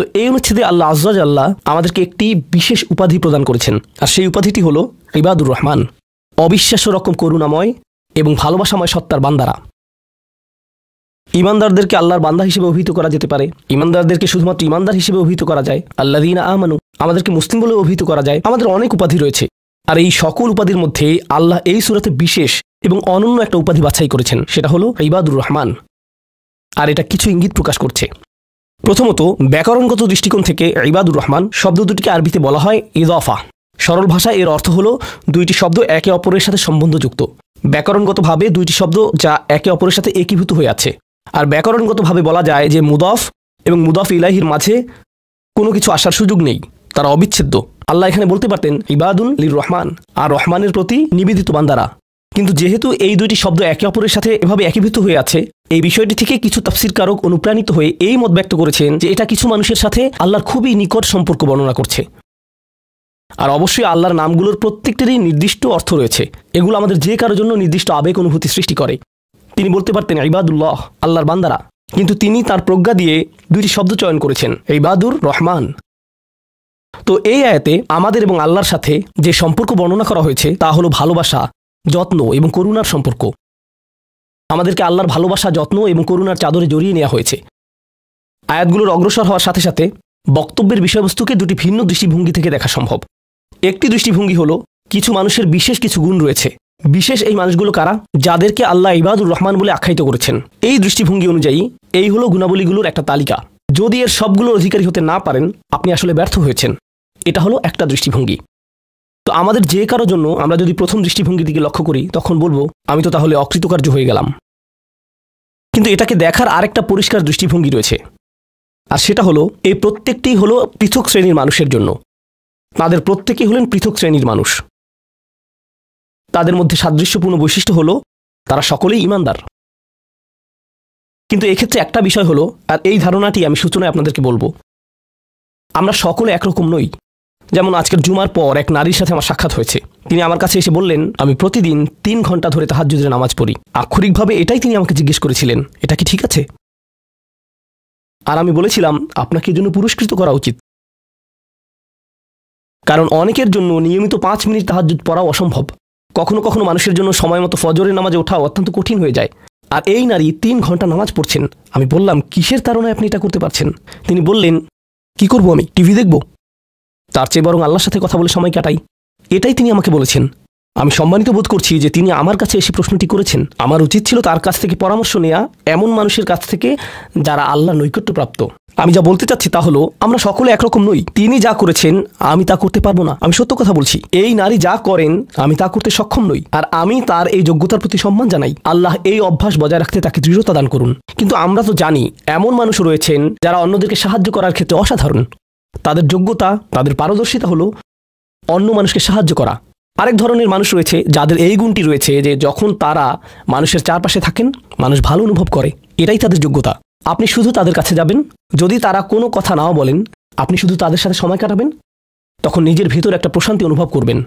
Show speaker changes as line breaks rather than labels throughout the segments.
তো এই অনুচ্ছেদে আল্লাহ আয্যা ওয়া জাল্লা আমাদেরকে একটি বিশেষ উপাধি প্রদান করেছেন, আর সেই উপাধিটি হলো ইবাদুর রহমান, অবিশ্বাস্য রকম করুণাময় এবং ভালোবাসাময় সত্তার বান্দারা। ইমানদারদেরকে আল্লাহর বান্দা হিসেবে অভিহিত করা যেতে পারে, ইমানদারদেরকে শুধুমাত্র ইমানদার হিসেবে অভিহিত করা যায়, আল্লাযীনা আমানু আমাদেরকে মুসলিম বলে অভিহিত করা যায়। আমাদের অনেক উপাধি রয়েছে, আর এই সকল উপাধির মধ্যে আল্লাহ এই সূরাতে বিশেষ এবং অনন্য একটা উপাধি বাছাই করেছেন, সেটা হলো ইবাদুর রহমান। আর এটা কিছু ইঙ্গিত প্রকাশ করছে। প্রথমত, ব্যাকরণগত দৃষ্টিকোণ থেকে ইবাদুর রহমান শব্দ দুটিকে আরবিতে বলা হয় ইযাফা। সরল ভাষায় এর অর্থ হলো দুইটি শব্দ একে অপরের সাথে সম্বন্ধযুক্ত। ব্যাকরণগতভাবে দুইটি শব্দ যা একে অপরের সাথে একীভূত হয়ে আছে। আর ব্যাকরণগতভাবে বলা যায় যে মুদাফ এবং মুদাফ ইলাইহির মাঝে কোনো কিছু আসার সুযোগ নেই, তারা অবিচ্ছেদ্য। আল্লাহ এখানে বলতে পারতেন ইবাদুন লির রহমান, আর রহমানের প্রতি নিবেদিত বান্দারা। কিন্তু যেহেতু এই দুইটি শব্দ একে অপরের সাথে এভাবে একীভূত হয়ে আছে, এই বিষয়টি থেকে কিছু তাফসীরকারক অনুপ্রাণিত হয়ে এই মত ব্যক্ত করেছেন যে এটা কিছু মানুষের সাথে আল্লাহর খুবই নিকট সম্পর্ক বর্ণনা করছে। আর অবশ্যই আল্লাহর নামগুলোর প্রত্যেকটিরই নির্দিষ্ট অর্থ রয়েছে, এগুলো আমাদের যে কারোর জন্য নির্দিষ্ট আবেগ অনুভূতি সৃষ্টি করে। তিনি বলতে পারতেন ইবাদুল্লাহ, আল্লাহর বান্দারা, কিন্তু তিনি তার প্রজ্ঞা দিয়ে দুইটি শব্দ চয়ন করেছেন, ইবাদুর রহমান। তো এই আয়াতে আমাদের এবং আল্লাহর সাথে যে সম্পর্ক বর্ণনা করা হয়েছে তা হলো ভালোবাসা, যত্ন এবং করুণার সম্পর্ক। আমাদেরকে আল্লাহর ভালোবাসা, যত্ন এবং করুণার চাদরে জড়িয়ে নেওয়া হয়েছে। আয়াতগুলোর অগ্রসর হওয়ার সাথে সাথে বক্তব্যের বিষয়বস্তুকে দুটি ভিন্ন দৃষ্টিভঙ্গি থেকে দেখা সম্ভব। একটি দৃষ্টিভঙ্গি হলো কিছু মানুষের বিশেষ কিছু গুণ রয়েছে। বিশেষ এই মানুষগুলো কারা? যাদেরকে আল্লাহ ইবাদুর রহমান বলে আখ্যায়িত করেছেন। এই দৃষ্টিভঙ্গি অনুযায়ী এই হলো গুণাবলীগুলোর একটা তালিকা। যদি এর সবগুলোর অধিকারী হতে না পারেন, আপনি আসলে ব্যর্থ হয়েছেন। এটা হলো একটা দৃষ্টিভঙ্গি। তো আমাদের যে কারো জন্য আমরা যদি প্রথম দৃষ্টিভঙ্গির দিকে লক্ষ্য করি, তখন বলবো আমি তো তাহলে অকৃতকার্য হয়ে গেলাম। কিন্তু এটাকে দেখার আরেকটা পরিষ্কার দৃষ্টিভঙ্গি রয়েছে, আর সেটা হলো এই প্রত্যেকটি হলো পৃথক শ্রেণীর মানুষের জন্য। তাদের প্রত্যেকেই হলেন পৃথক শ্রেণীর মানুষ। তাদের মধ্যে সাদৃশ্যপূর্ণ বৈশিষ্ট্য হলো তারা সকলেই ঈমানদার। কিন্তু এক্ষেত্রে একটা বিষয় হলো, আর এই ধারণাটি আমি সূচনায় আপনাদেরকে বলবো, আমরা সকলে একরকম নই। যেমন আজকের জুমার পর এক নারীর সাথে আমার সাক্ষাৎ হয়েছে। তিনি আমার কাছে এসে বললেন আমি প্রতিদিন 3 ঘন্টা ধরে তাহাজ্জুদের নামাজ পড়ি। আক্ষরিকভাবে এটাই তিনি আমাকে জিজ্ঞেস করেছিলেন, এটা কি ঠিক আছে? আর আমি বলেছিলাম আপনাকে এর জন্য পুরস্কৃত করা উচিত, কারণ অনেকের জন্য নিয়মিত 5 মিনিট তাহাজ্জুদ পড়াও অসম্ভব। কখনো কখনো মানুষের জন্য সময় মতো ফজরের নামাজে ওঠাও অত্যন্ত কঠিন হয়ে যায়। আর এই নারী 3 ঘন্টা নামাজ পড়ছেন। আমি বললাম কিসের তাড়নায় আপনি এটা করতে পারছেন? তিনি বললেন কি করব, আমি টিভি দেখব? তার চেয়ে বরং আল্লাহর সাথে কথা বলে সময় কাটাই। এটাই তিনি আমাকে বলেছেন। আমি সম্মানিত বোধ করছি যে তিনি আমার কাছে এসে প্রশ্নটি করেছেন। আমার উচিত ছিল তার কাছ থেকে পরামর্শ নেওয়া, এমন মানুষের কাছ থেকে যারা আল্লাহ নৈকট্যপ্রাপ্ত। আমি যা বলতে চাচ্ছি তা হলো আমরা সকলে একরকম নই। তিনি যা করেছেন আমি তা করতে পারবো না, আমি সত্য কথা বলছি। এই নারী যা করেন আমি তা করতে সক্ষম নই, আর আমি তার এই যোগ্যতার প্রতি সম্মান জানাই। আল্লাহ এই অভ্যাস বজায় রাখতে তাকে দৃঢ়তা দান করুন। কিন্তু আমরা তো জানি এমন মানুষ রয়েছেন যারা অন্যদেরকে সাহায্য করার ক্ষেত্রে অসাধারণ। তাদের যোগ্যতা, তাদের পারদর্শিতা হলো অন্য মানুষকে সাহায্য করা। আরেক ধরনের মানুষ রয়েছে যাদের এই গুণটি রয়েছে যে যখন তারা মানুষের চারপাশে থাকেন মানুষ ভালো অনুভব করে, এটাই তাদের যোগ্যতা। আপনি শুধু তাদের কাছে যাবেন, যদি তারা কোনো কথা নাও বলেন, আপনি শুধু তাদের সাথে সময় কাটাবেন, তখন নিজের ভেতর একটা প্রশান্তি অনুভব করবেন,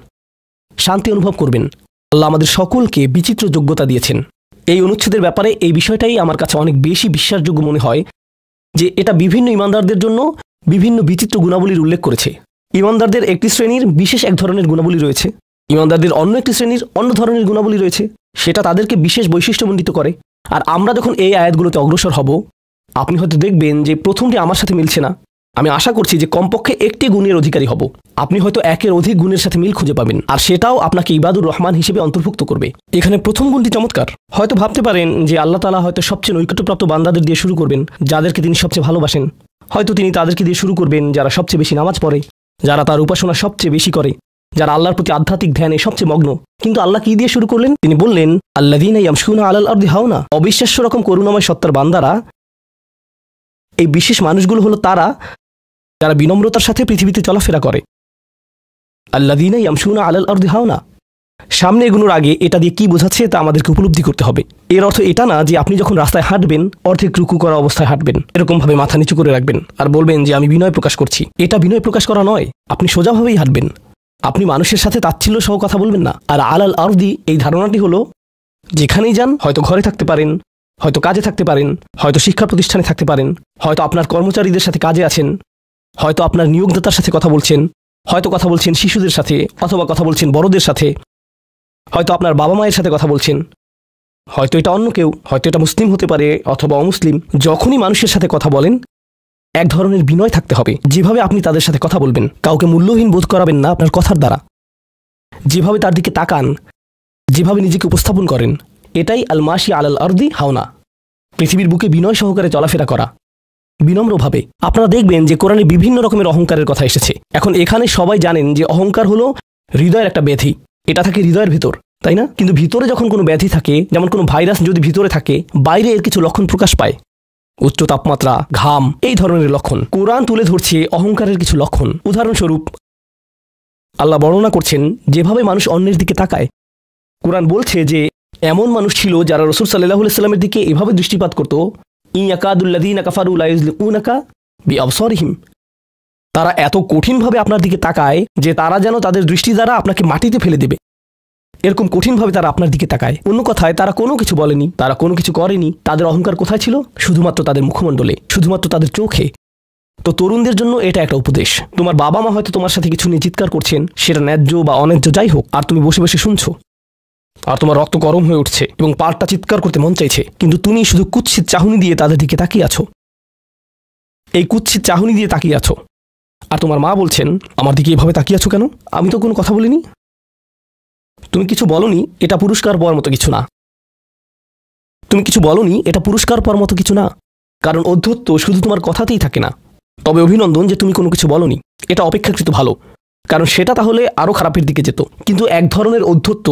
শান্তি অনুভব করবেন। আল্লাহ আমাদের সকলকে বিচিত্র যোগ্যতা দিয়েছেন। এই অনুচ্ছেদের ব্যাপারে এই বিষয়টাই আমার কাছে অনেক বেশি বিশ্বাসযোগ্য মনে হয় যে এটা বিভিন্ন ঈমানদারদের জন্য বিভিন্ন বিচিত্র গুণাবলীর উল্লেখ করেছে। ঈমানদারদের একটি শ্রেণীর বিশেষ এক ধরনের গুণাবলী রয়েছে, ঈমানদারদের অন্য একটি শ্রেণীর অন্য ধরনের গুণাবলী রয়েছে, সেটা তাদেরকে বিশেষ বৈশিষ্ট্যমণ্ডিত করে। আর আমরা যখন এই আয়াতগুলোতে অগ্রসর হব, আপনি হয়তো দেখবেন যে প্রথমটি আমার সাথে মিলছে না। আমি আশা করছি যে কমপক্ষে একটি গুণের অধিকারী হব। আপনি হয়তো একের অধিক গুণের সাথে মিল খুঁজে পাবেন, আর সেটাও আপনাকে ইবাদুর রহমান হিসেবে অন্তর্ভুক্ত করবে। এখানে প্রথম গুণটি চমৎকার। হয়তো ভাবতে পারেন যে আল্লাহ তাআলা হয়তো সবচেয়ে নৈকট্যপ্রাপ্ত বান্দাদের দিয়ে শুরু করবেন, যাদেরকে তিনি সবচেয়ে ভালোবাসেন। হয়তো তিনি তাদেরকে দিয়ে শুরু করবেন যারা সবচেয়ে বেশি নামাজ পড়ে, যারা তার উপাসনা সবচেয়ে বেশি করে, যারা আল্লাহর প্রতি আধ্যাত্মিক ধ্যানে সবচেয়ে মগ্ন। কিন্তু আল্লাহ কি দিয়ে শুরু করলেন? তিনি বললেন আল্লাযীনা ইয়ামশুনা আলাল আরদি হাওনা। অবিশ্বাস্য রকম করুণাময় সত্তার বান্দারা, এই বিশেষ মানুষগুলো হলো তারা যারা বিনম্রতার সাথে পৃথিবীতে চলাফেরা করে। আল্লাযীনা ইয়ামশুনা আলাল আরদি হাওনা। সামনে এগুনোর আগে এটা দিয়ে কি বোঝাচ্ছে তা আমাদেরকে উপলব্ধি করতে হবে। এর অর্থ এটা না যে আপনি যখন রাস্তায় হাঁটবেন অর্ধেক রুকু করা অবস্থায় হাঁটবেন, এরকমভাবে মাথা নিচু করে রাখবেন আর বলবেন যে আমি বিনয় প্রকাশ করছি। এটা বিনয় প্রকাশ করা নয়। আপনি সোজাভাবেই হাঁটবেন। আপনি মানুষের সাথে তাচ্ছিল্য সহ কথা বলবেন না। আর আলাল আরদি এই ধারণাটি হলো যেখানেই যান, হয়তো ঘরে থাকতে পারেন, হয়তো কাজে থাকতে পারেন, হয়তো শিক্ষা প্রতিষ্ঠানে থাকতে পারেন, হয়তো আপনার কর্মচারীদের সাথে কাজে আছেন, হয়তো আপনার নিয়োগদাতার সাথে কথা বলছেন, হয়তো কথা বলছেন শিশুদের সাথে, অথবা কথা বলছেন বড়দের সাথে, হয়তো আপনার বাবা মায়ের সাথে কথা বলছেন, হয়তো এটা অন্য কেউ, হয়তো এটা মুসলিম হতে পারে অথবা অমুসলিম। যখনই মানুষের সাথে কথা বলেন এক ধরনের বিনয় থাকতে হবে। যেভাবে আপনি তাদের সাথে কথা বলবেন, কাউকে মূল্যহীন বোধ করাবেন না আপনার কথার দ্বারা। যেভাবে তার দিকে তাকান, যেভাবে নিজেকে উপস্থাপন করেন, এটাই আল মাশি আলাল আরদি হাওনা, পৃথিবীর বুকে বিনয় সহকারে চলাফেরা করা, বিনম্রভাবে। আপনারা দেখবেন যে কোরআনে বিভিন্ন রকমের অহংকারের কথা এসেছে। এখন এখানে সবাই জানেন যে অহংকার হলো হৃদয়ের একটা ব্যাধি, এটা থাকে হৃদয়ের ভেতর, তাই না? কিন্তু ভিতরে যখন কোনো ব্যাধি থাকে, যেমন কোনো ভাইরাস যদি ভিতরে থাকে, বাইরে এর কিছু লক্ষণ প্রকাশ পায়, উচ্চ তাপমাত্রা, ঘাম, এই ধরনের লক্ষণ। কোরআন তুলে ধরছে অহংকারের কিছু লক্ষণ। উদাহরণস্বরূপ আল্লাহ বর্ণনা করছেন যেভাবে মানুষ অন্যের দিকে তাকায়। কোরআন বলছে যে এমন মানুষ ছিল যারা রাসূল সাল্লাল্লাহু আলাইহি ওয়াসাল্লামের দিকে এভাবে দৃষ্টিপাত করত, ইয়াকাদুল্লাযীনা কাফারু লা ইউযলিকুনাকা বিআবসারিহিম, তারা এত কঠিনভাবে আপনার দিকে তাকায় যে তারা যেন তাদের দৃষ্টি দ্বারা আপনাকে মাটিতে ফেলে দেবে, এরকম কঠিনভাবে তারা আপনার দিকে তাকায়। অন্য কথায় তারা কোনো কিছু বলেনি, তারা কোনো কিছু করেনি, তাদের অহংকার কোথায় ছিল? শুধুমাত্র তাদের মুখমণ্ডলে, শুধুমাত্র তাদের চোখে। তো তরুণদের জন্য এটা একটা উপদেশ। তোমার বাবা মা হয়তো তোমার সাথে কিছু নিয়ে চিৎকার করছেন, সেটা ন্যায্য বা অন্যায্য যাই হোক, আর তুমি বসে বসে শুনছো, আর তোমার রক্ত গরম হয়ে উঠছে এবং পাল্টা চিৎকার করতে মন চাইছে, কিন্তু তুমি শুধু কুৎসিত চাহনি দিয়ে তাদের দিকে তাকিয়ে আছো। এই কুৎসিত চাহনি দিয়ে তাকিয়ে আছো, আর তোমার মা বলছেন আমার দিকে এভাবে তাকিয়ে আছো কেন? আমি তো কোনো কথা বলিনি। তুমি কিছু বলনি, এটা পুরস্কার পাওয়ার মতো কিছু না। তুমি কিছু বলনি, এটা পুরস্কার পাওয়ার মতো কিছু না। কারণ অধ্যত্ব শুধু তোমার কথাতেই থাকে না। তবে অভিনন্দন যে তুমি কোনো কিছু বলনি, এটা অপেক্ষাকৃত ভালো, কারণ সেটা তাহলে আরও খারাপের দিকে যেত। কিন্তু এক ধরনের অধ্যত্ব,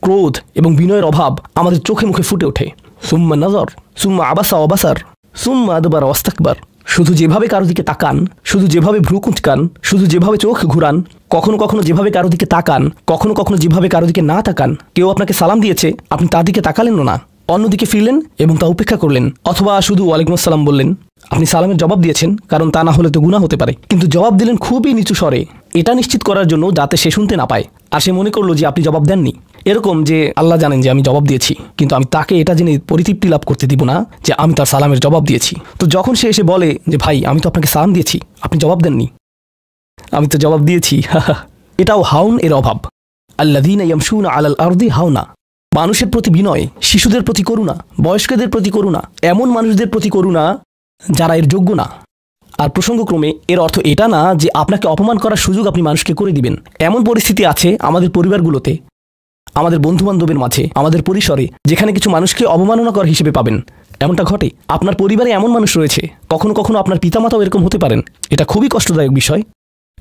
ক্রোধ এবং বিনয়ের অভাব আমাদের চোখে মুখে ফুটে ওঠে। সুম্মা নজর, সুম্মা আবাসা অবাসার, সুম্মা আদবার ওয়াস্তাকবার। শুধু যেভাবে কারো দিকে তাকান, শুধু যেভাবে ভ্রু কুঁচকান, শুধু যেভাবে চোখ ঘুরান, কখনো কখনো যেভাবে কারো দিকে তাকান, কখনো কখনো যেভাবে কারো দিকে না তাকান। কেউ আপনাকে সালাম দিয়েছে, আপনি তার দিকে তাকালেন না, অন্যদিকে ফিরলেন এবং তা উপেক্ষা করলেন, অথবা শুধু ওয়ালাইকুম আসসালাম বললেন। আপনি সালামের জবাব দিয়েছেন, কারণ তা না হলে তো গুনাহ হতে পারে, কিন্তু জবাব দিলেন খুবই নিচু স্বরে, এটা নিশ্চিত করার জন্য যাতে সে শুনতে না পায়, আর সে মনে করলো যে আপনি জবাব দেননি। এরকম যে আল্লাহ জানেন যে আমি জবাব দিয়েছি, কিন্তু আমি তাকে এটা জেনে পরিতৃপ্তি লাভ করতে দিব না যে আমি তার সালামের জবাব দিয়েছি। তো যখন সে এসে বলে যে ভাই আমি তো আপনাকে সালাম দিয়েছি, আপনি জবাব দেননি, আমি তো জবাব দিয়েছি, এটাও হাউন এর অভাব। আল্লাযীনা ইয়ামশুনা আলাল আরদি হাওনা। মানুষের প্রতি বিনয়, শিশুদের প্রতি করুণা, বয়স্কদের প্রতি করুণা, এমন মানুষদের প্রতি করুণা যারা এর যোগ্য না। আর প্রসঙ্গক্রমে এর অর্থ এটা না যে আপনাকে অপমান করার সুযোগ আপনি মানুষকে করে দিবেন। এমন পরিস্থিতি আছে আমাদের পরিবারগুলোতে, আমাদের বন্ধুবান্ধবের মাঝে, আমাদের পরিসরে, যেখানে কিছু মানুষকে অবমাননা করার হিসেবে পাবেন। এমনটা ঘটে। আপনার পরিবারে এমন মানুষ রয়েছে, কখনো কখনো আপনার পিতামাতাও এরকম হতে পারেন। এটা খুবই কষ্টদায়ক বিষয়,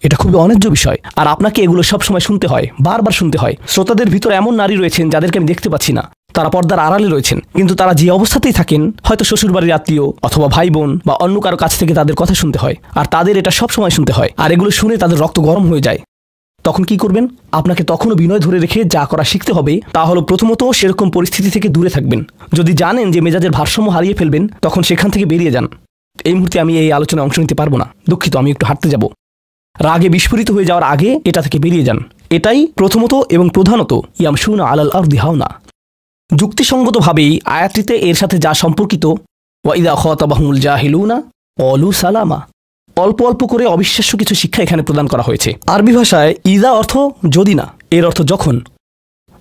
এটা খুবই অন্যায্য বিষয়, আর আপনাকে এগুলো সবসময় শুনতে হয়, বারবার শুনতে হয়। শ্রোতাদের ভিতর এমন নারী রয়েছেন যাদেরকে আমি দেখতে পাচ্ছি না, তারা পর্দার আড়ালে রয়েছেন, কিন্তু তারা যে অবস্থাতেই থাকেন, হয়তো শ্বশুরবাড়ির আত্মীয় অথবা ভাই বোন বা অন্য কারো কাছ থেকে তাদের কথা শুনতে হয়, আর তাদের এটা সবসময় শুনতে হয়, আর এগুলো শুনে তাদের রক্ত গরম হয়ে যায়। তখন কি করবেন? আপনাকে তখনও বিনয় ধরে রেখে যা করা শিখতে হবে তা হলো প্রথমত সেরকম পরিস্থিতি থেকে দূরে থাকবেন। যদি জানেন যে মেজাজের ভারসাম্য হারিয়ে ফেলবেন, তখন সেখান থেকে বেরিয়ে যান। এই মুহূর্তে আমি এই আলোচনায় অংশ নিতে পারবো না, দুঃখিত, আমি একটু হাঁটতে যাব। রাগে বিস্ফোরিত হয়ে যাওয়ার আগে এটা থেকে বেরিয়ে যান। এটাই প্রথমত এবং প্রধানত ইয়ামশুনা আলাল আরদি হাওনা। যুক্তিসঙ্গতভাবেই আয়াতটিতে এর সাথে যা সম্পর্কিত, ওয়াইদা খাতাবাহুমুল জাহিলুনা ক্বালু সালামা, অল্প অল্প করে অবিশ্বাস্য কিছু শিক্ষা এখানে প্রদান করা হয়েছে। আরবি ভাষায় ইদা অর্থ যদি না, এর অর্থ যখন।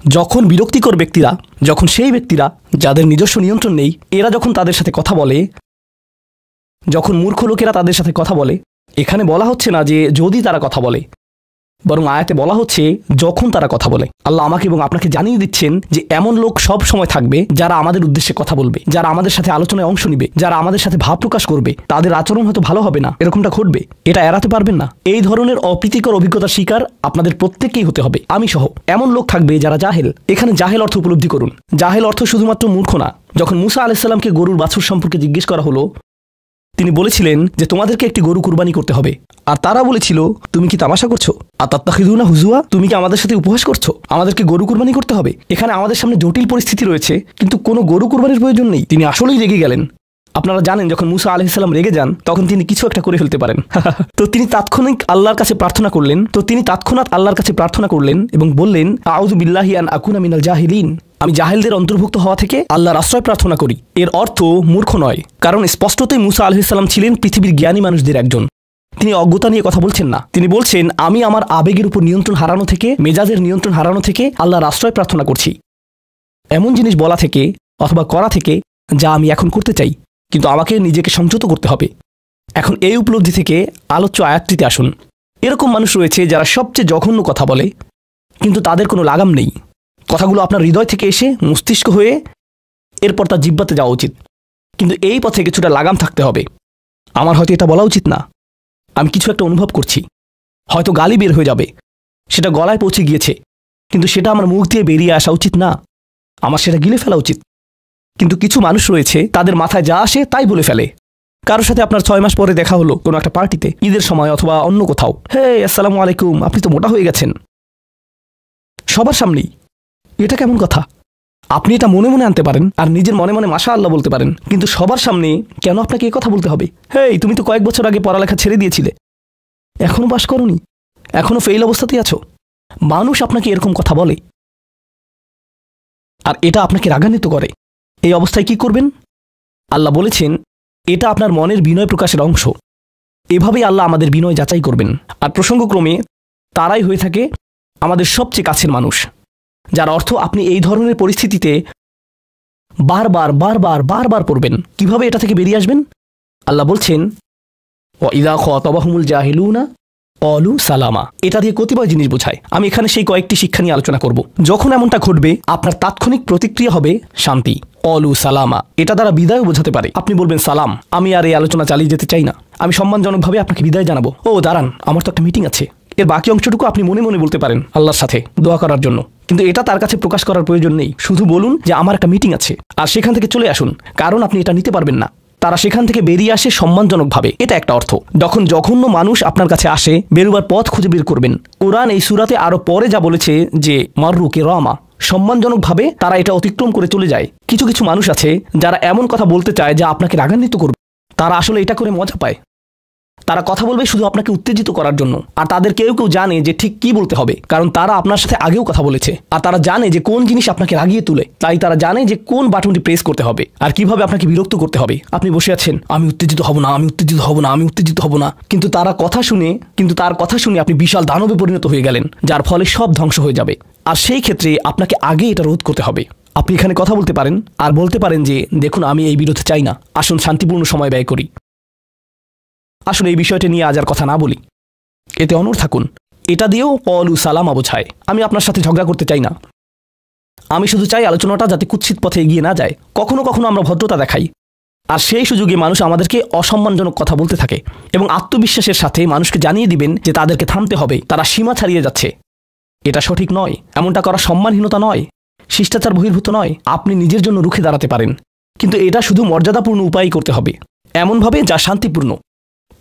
যখন বিরক্তিকর ব্যক্তিরা, যখন সেই ব্যক্তিরা যাদের নিজস্ব নিয়ন্ত্রণ নেই, এরা যখন তাদের সাথে কথা বলে, যখন মূর্খ লোকেরা তাদের সাথে কথা বলে, এখানে বলা হচ্ছে না যে যদি তারা কথা বলে, বরং আয়াতে বলা হচ্ছে যখন তারা কথা বলে। আল্লাহ আমাকে এবং আপনাকে জানিয়ে দিচ্ছেন যে এমন লোক সব সময় থাকবে যারা আমাদের উদ্দেশ্যে কথা বলবে, যারা আমাদের সাথে আলোচনায় অংশ নিবে, যারা আমাদের সাথে ভাব প্রকাশ করবে। তাদের আচরণ হয়তো ভালো হবে না, এরকমটা ঘটবে, এটা এড়াতে পারবেন না। এই ধরনের অপ্রীতিকর অভিজ্ঞতার শিকার আপনাদের প্রত্যেককেই হতে হবে, আমি সহ। এমন লোক থাকবে যারা জাহেল। এখানে জাহেল অর্থ উপলব্ধি করুন। জাহেল অর্থ শুধুমাত্র মূর্খ না। যখন মুসা আলাইহিস সালামকে গরুর বাছুর সম্পর্কে জিজ্ঞেস করা হলো, তিনি বলেছিলেন যে তোমাদেরকে একটি গরু কুরবানি করতে হবে, আর তারা বলেছিল তুমি কি তামাশা করছো? আতাত্তাখিযুনা হুজুয়া, তুমি কি আমাদের সাথে উপহাস করছো? আমাদেরকে গরু কুরবানি করতে হবে? এখানে আমাদের সামনে জটিল পরিস্থিতি রয়েছে, কিন্তু কোনো গরু কুরবানির প্রয়োজন নেই। তিনি আসলেই রেগে গেলেন। আপনারা জানেন যখন মুসা আলাইহিস সালাম রেগে যান, তখন তিনি কিছু একটা করে ফেলতে পারেন। তো তিনি তাৎক্ষণিক আল্লাহর কাছে প্রার্থনা করলেন, এবং বললেন আউযু বিল্লাহি আন আকুনা মিনাল জাহিলিন, আমি জাহেলদের অন্তর্ভুক্ত হওয়া থেকে আল্লাহর আশ্রয় প্রার্থনা করি। এর অর্থ মূর্খ নয়, কারণ স্পষ্টতই মুসা আলাইহিস সালাম ছিলেন পৃথিবীর জ্ঞানী মানুষদের একজন। তিনি অজ্ঞতা নিয়ে কথা বলছেন না। তিনি বলছেন, আমি আমার আবেগের উপর নিয়ন্ত্রণ হারানো থেকে, মেজাজের নিয়ন্ত্রণ হারানো থেকে আল্লাহর আশ্রয় প্রার্থনা করছি। এমন জিনিস বলা থেকে অথবা করা থেকে যা আমি এখন করতে চাই, কিন্তু আমাকে নিজেকে সংযত করতে হবে। এখন এই উপলব্ধি থেকে আলোচ্য আয়াতটিতে আসুন। এরকম মানুষ রয়েছে যারা সবচেয়ে জঘন্য কথা বলে, কিন্তু তাদের কোনো লাগাম নেই। কথাগুলো আপনার হৃদয় থেকে এসে মস্তিষ্ক হয়ে এরপর তার জিহ্বাতে যাওয়া উচিত, কিন্তু এই পথে কিছুটা লাগাম থাকতে হবে। আমার হয়তো এটা বলা উচিত না, আমি কিছু একটা অনুভব করছি, হয়তো গালি বের হয়ে যাবে, সেটা গলায় পৌঁছে গিয়েছে, কিন্তু সেটা আমার মুখ দিয়ে বেরিয়ে আসা উচিত না, আমার সেটা গিলে ফেলা উচিত। কিন্তু কিছু মানুষ রয়েছে তাদের মাথায় যা আসে তাই বলে ফেলে। কারোর সাথে আপনার 6 মাস পরে দেখা হলো কোনো একটা পার্টিতে, ঈদের সময় অথবা অন্য কোথাও, হে আসসালামু আলাইকুম, আপনি তো মোটা হয়ে গেছেন, সবার সামনেই। এটা কেমন কথা? আপনি এটা মনে মনে আনতে পারেন আর নিজের মনে মনে মাশাআল্লাহ বলতে পারেন, কিন্তু সবার সামনে কেন আপনাকে এই কথা বলতে হবে? হেই, তুমি তো কয়েক বছর আগে পড়ালেখা ছেড়ে দিয়েছিলে, এখনো পাস করনি, এখনো ফেল অবস্থাতেই আছো। মানুষ আপনাকে এরকম কথা বলে আর এটা আপনাকে রাগান্বিত করে। এই অবস্থায় কি করবেন? আল্লাহ বলেছেন, এটা আপনার মনের বিনয় প্রকাশের অংশ। এভাবেই আল্লাহ আমাদের বিনয় যাচাই করবেন। আর প্রসঙ্গক্রমে তারাই হয়ে থাকে আমাদের সবচেয়ে কাছের মানুষ, যার অর্থ আপনি এই ধরনের পরিস্থিতিতে বারবার বারবার বারবার পড়বেন। কিভাবে এটা থেকে বেরিয়ে আসবেন? আল্লাহ বলছেন, ওয়াইদা খাতাবাহুমুল জাহিলুনা ক্বালু সালামা। এটা দিয়ে কতিপয় জিনিস বোঝায়। আমি এখানে সেই কয়েকটি শিক্ষা নিয়ে আলোচনা করব। যখন এমনটা ঘটবে, আপনার তাৎক্ষণিক প্রতিক্রিয়া হবে শান্তি, ক্বালু সালামা। এটা দ্বারা বিদায়ও বোঝাতে পারে। আপনি বলবেন, সালাম, আমি আর এই আলোচনা চালিয়ে যেতে চাই না, আমি সম্মানজনকভাবে আপনাকে বিদায় জানাবো। ও দাঁড়ান, আমার তো একটা মিটিং আছে। এর বাকি অংশটুকু আপনি মনে মনে বলতে পারেন আল্লাহর সাথে দোয়া করার জন্য, কিন্তু এটা তার কাছে প্রকাশ করার প্রয়োজন নেই। শুধু বলুন যে আমার একটা মিটিং আছে, আর সেখান থেকে চলে আসুন, কারণ আপনি এটা নিতে পারবেন না। তারা সেখান থেকে বেরিয়ে আসে সম্মানজনকভাবে, এটা একটা অর্থ। যখন জঘন্য মানুষ আপনার কাছে আসে, বেরোবার পথ খুঁজে বের করবেন। কোরআন এই সূরাতে আরো পরে যা বলেছে যে মাররু কিরামা, সম্মানজনকভাবে তারা এটা অতিক্রম করে চলে যায়। কিছু কিছু মানুষ আছে যারা এমন কথা বলতে চায় যা আপনাকে রাগান্বিত করবে। তারা আসলে এটা করে মজা পায়। তারা কথা বলবে শুধু আপনাকে উত্তেজিত করার জন্য, আর তাদের কেউ কেউ জানে যে ঠিক কি বলতে হবে, কারণ তারা আপনার সাথে আগেও কথা বলেছে, আর তারা জানে যে কোন জিনিস আপনাকে রাগিয়ে তুলে। তাই তারা জানে যে কোন বাটনটি প্রেস করতে হবে আর কিভাবে আপনাকে বিরক্ত করতে হবে। আপনি বসে আছেন, আমি উত্তেজিত হব না, আমি উত্তেজিত হব না, আমি উত্তেজিত হব না, কিন্তু তার কথা শুনে আপনি বিশাল দানবে পরিণত হয়ে গেলেন, যার ফলে সব ধ্বংস হয়ে যাবে। আর সেই ক্ষেত্রে আপনাকে আগে এটা রোধ করতে হবে। আপনি এখানে কথা বলতে পারেন আর বলতে পারেন যে, দেখুন, আমি এই বিরোধ চাই না, আসুন শান্তিপূর্ণ সময় ব্যয় করি, আসলে এই বিষয়টা নিয়ে আজ আর কথা না বলি, এতে অনড় থাকুন। এটা দিয়েও ক্বালু সালামা বোঝায়। আমি আপনার সাথে ঝগড়া করতে চাই না, আমি শুধু চাই আলোচনাটা যাতে কুৎসিত পথে এগিয়ে না যায়। কখনো কখনো আমরা ভদ্রতা দেখাই, আর সেই সুযোগে মানুষ আমাদেরকে অসম্মানজনক কথা বলতে থাকে, এবং আত্মবিশ্বাসের সাথে মানুষকে জানিয়ে দিবেন যে তাদেরকে থামতে হবে, তারা সীমা ছাড়িয়ে যাচ্ছে। এটা সঠিক নয়, এমনটা করা সম্মানহীনতা নয়, শিষ্টাচার বহির্ভূত নয়। আপনি নিজের জন্য রুখে দাঁড়াতে পারেন, কিন্তু এটা শুধু মর্যাদাপূর্ণ উপায় করতে হবে, এমনভাবে যা শান্তিপূর্ণ।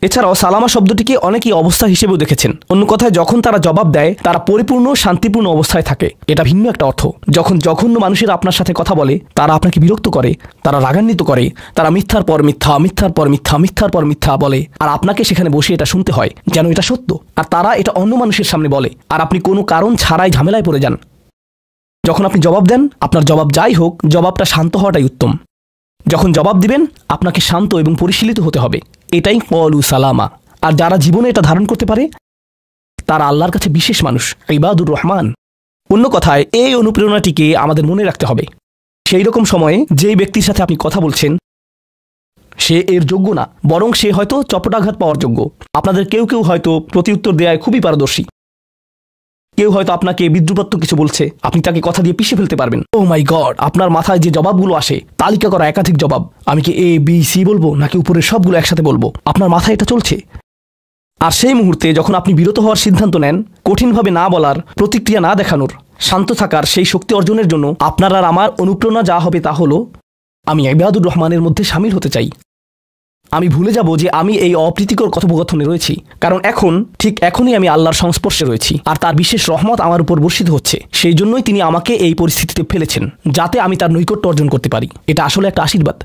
এছাড়াও সালামা শব্দটিকে অনেকেই অবস্থা হিসেবেও দেখেছেন। অন্য কথায়, যখন তারা জবাব দেয় তারা পরিপূর্ণ শান্তিপূর্ণ অবস্থায় থাকে। এটা ভিন্ন একটা অর্থ। যখন জঘন্য মানুষেরা আপনার সাথে কথা বলে, তারা আপনাকে বিরক্ত করে, তারা রাগান্বিত করে, তারা মিথ্যার পর মিথ্যা, মিথ্যার পর মিথ্যা, মিথ্যার পর মিথ্যা বলে, আর আপনাকে সেখানে বসে এটা শুনতে হয় যেন এটা সত্য। আর তারা এটা অন্য মানুষের সামনে বলে, আর আপনি কোনো কারণ ছাড়াই ঝামেলায় পড়ে যান। যখন আপনি জবাব দেন, আপনার জবাব যাই হোক, জবাবটা শান্ত হওয়াটাই উত্তম। যখন জবাব দিবেন, আপনাকে শান্ত এবং পরিশীলিত হতে হবে। এটাই ক্বালু সালামা। আর যারা জীবনে এটা ধারণ করতে পারে, তারা আল্লাহর কাছে বিশেষ মানুষ, ইবাদুর রহমান। অন্য কথায়, এই অনুপ্রেরণাটিকে আমাদের মনে রাখতে হবে। সেই রকম সময়ে যেই ব্যক্তির সাথে আপনি কথা বলছেন সে এর যোগ্য না, বরং সে হয়তো চপটাঘাত পাওয়ার যোগ্য। আপনাদের কেউ কেউ হয়তো প্রতিউত্তর দেয়ায় খুবই পারদর্শী, কেউ হয়তো আপনাকে বিদ্রুপাত্মক কিছু বলছে, আপনি তাকে কথা দিয়ে পিষে ফেলতে পারবেন। ও মাই গড, আপনার মাথায় যে জবাবগুলো আসে, তালিকা করা একাধিক জবাব, আমি কি এ বি সি বলবো নাকি উপরের সবগুলো একসাথে বলবো, আপনার মাথায় এটা চলছে। আর সেই মুহূর্তে যখন আপনি বিরত হওয়ার সিদ্ধান্ত নেন, কঠিনভাবে না বলার, প্রতিক্রিয়া না দেখানোর, শান্ত থাকার সেই শক্তি অর্জনের জন্য আপনার আর আমার অনুপ্রেরণা যা হবে তা হলো, আমি ইবাদুর রহমানের মধ্যে শামিল হতে চাই। আমি ভুলে যাব যে আমি এই অপ্রীতিকর কথোপকথনে রয়েছি, কারণ ঠিক এখনই আমি আল্লাহর সংস্পর্শে রয়েছি, আর তার বিশেষ রহমত আমার উপর বর্ষিত হচ্ছে। সেই জন্যই তিনি আমাকে এই পরিস্থিতিতে ফেলেছেন, যাতে আমি তার নৈকট্য অর্জন করতে পারি। এটা আসলে একটা আশীর্বাদ।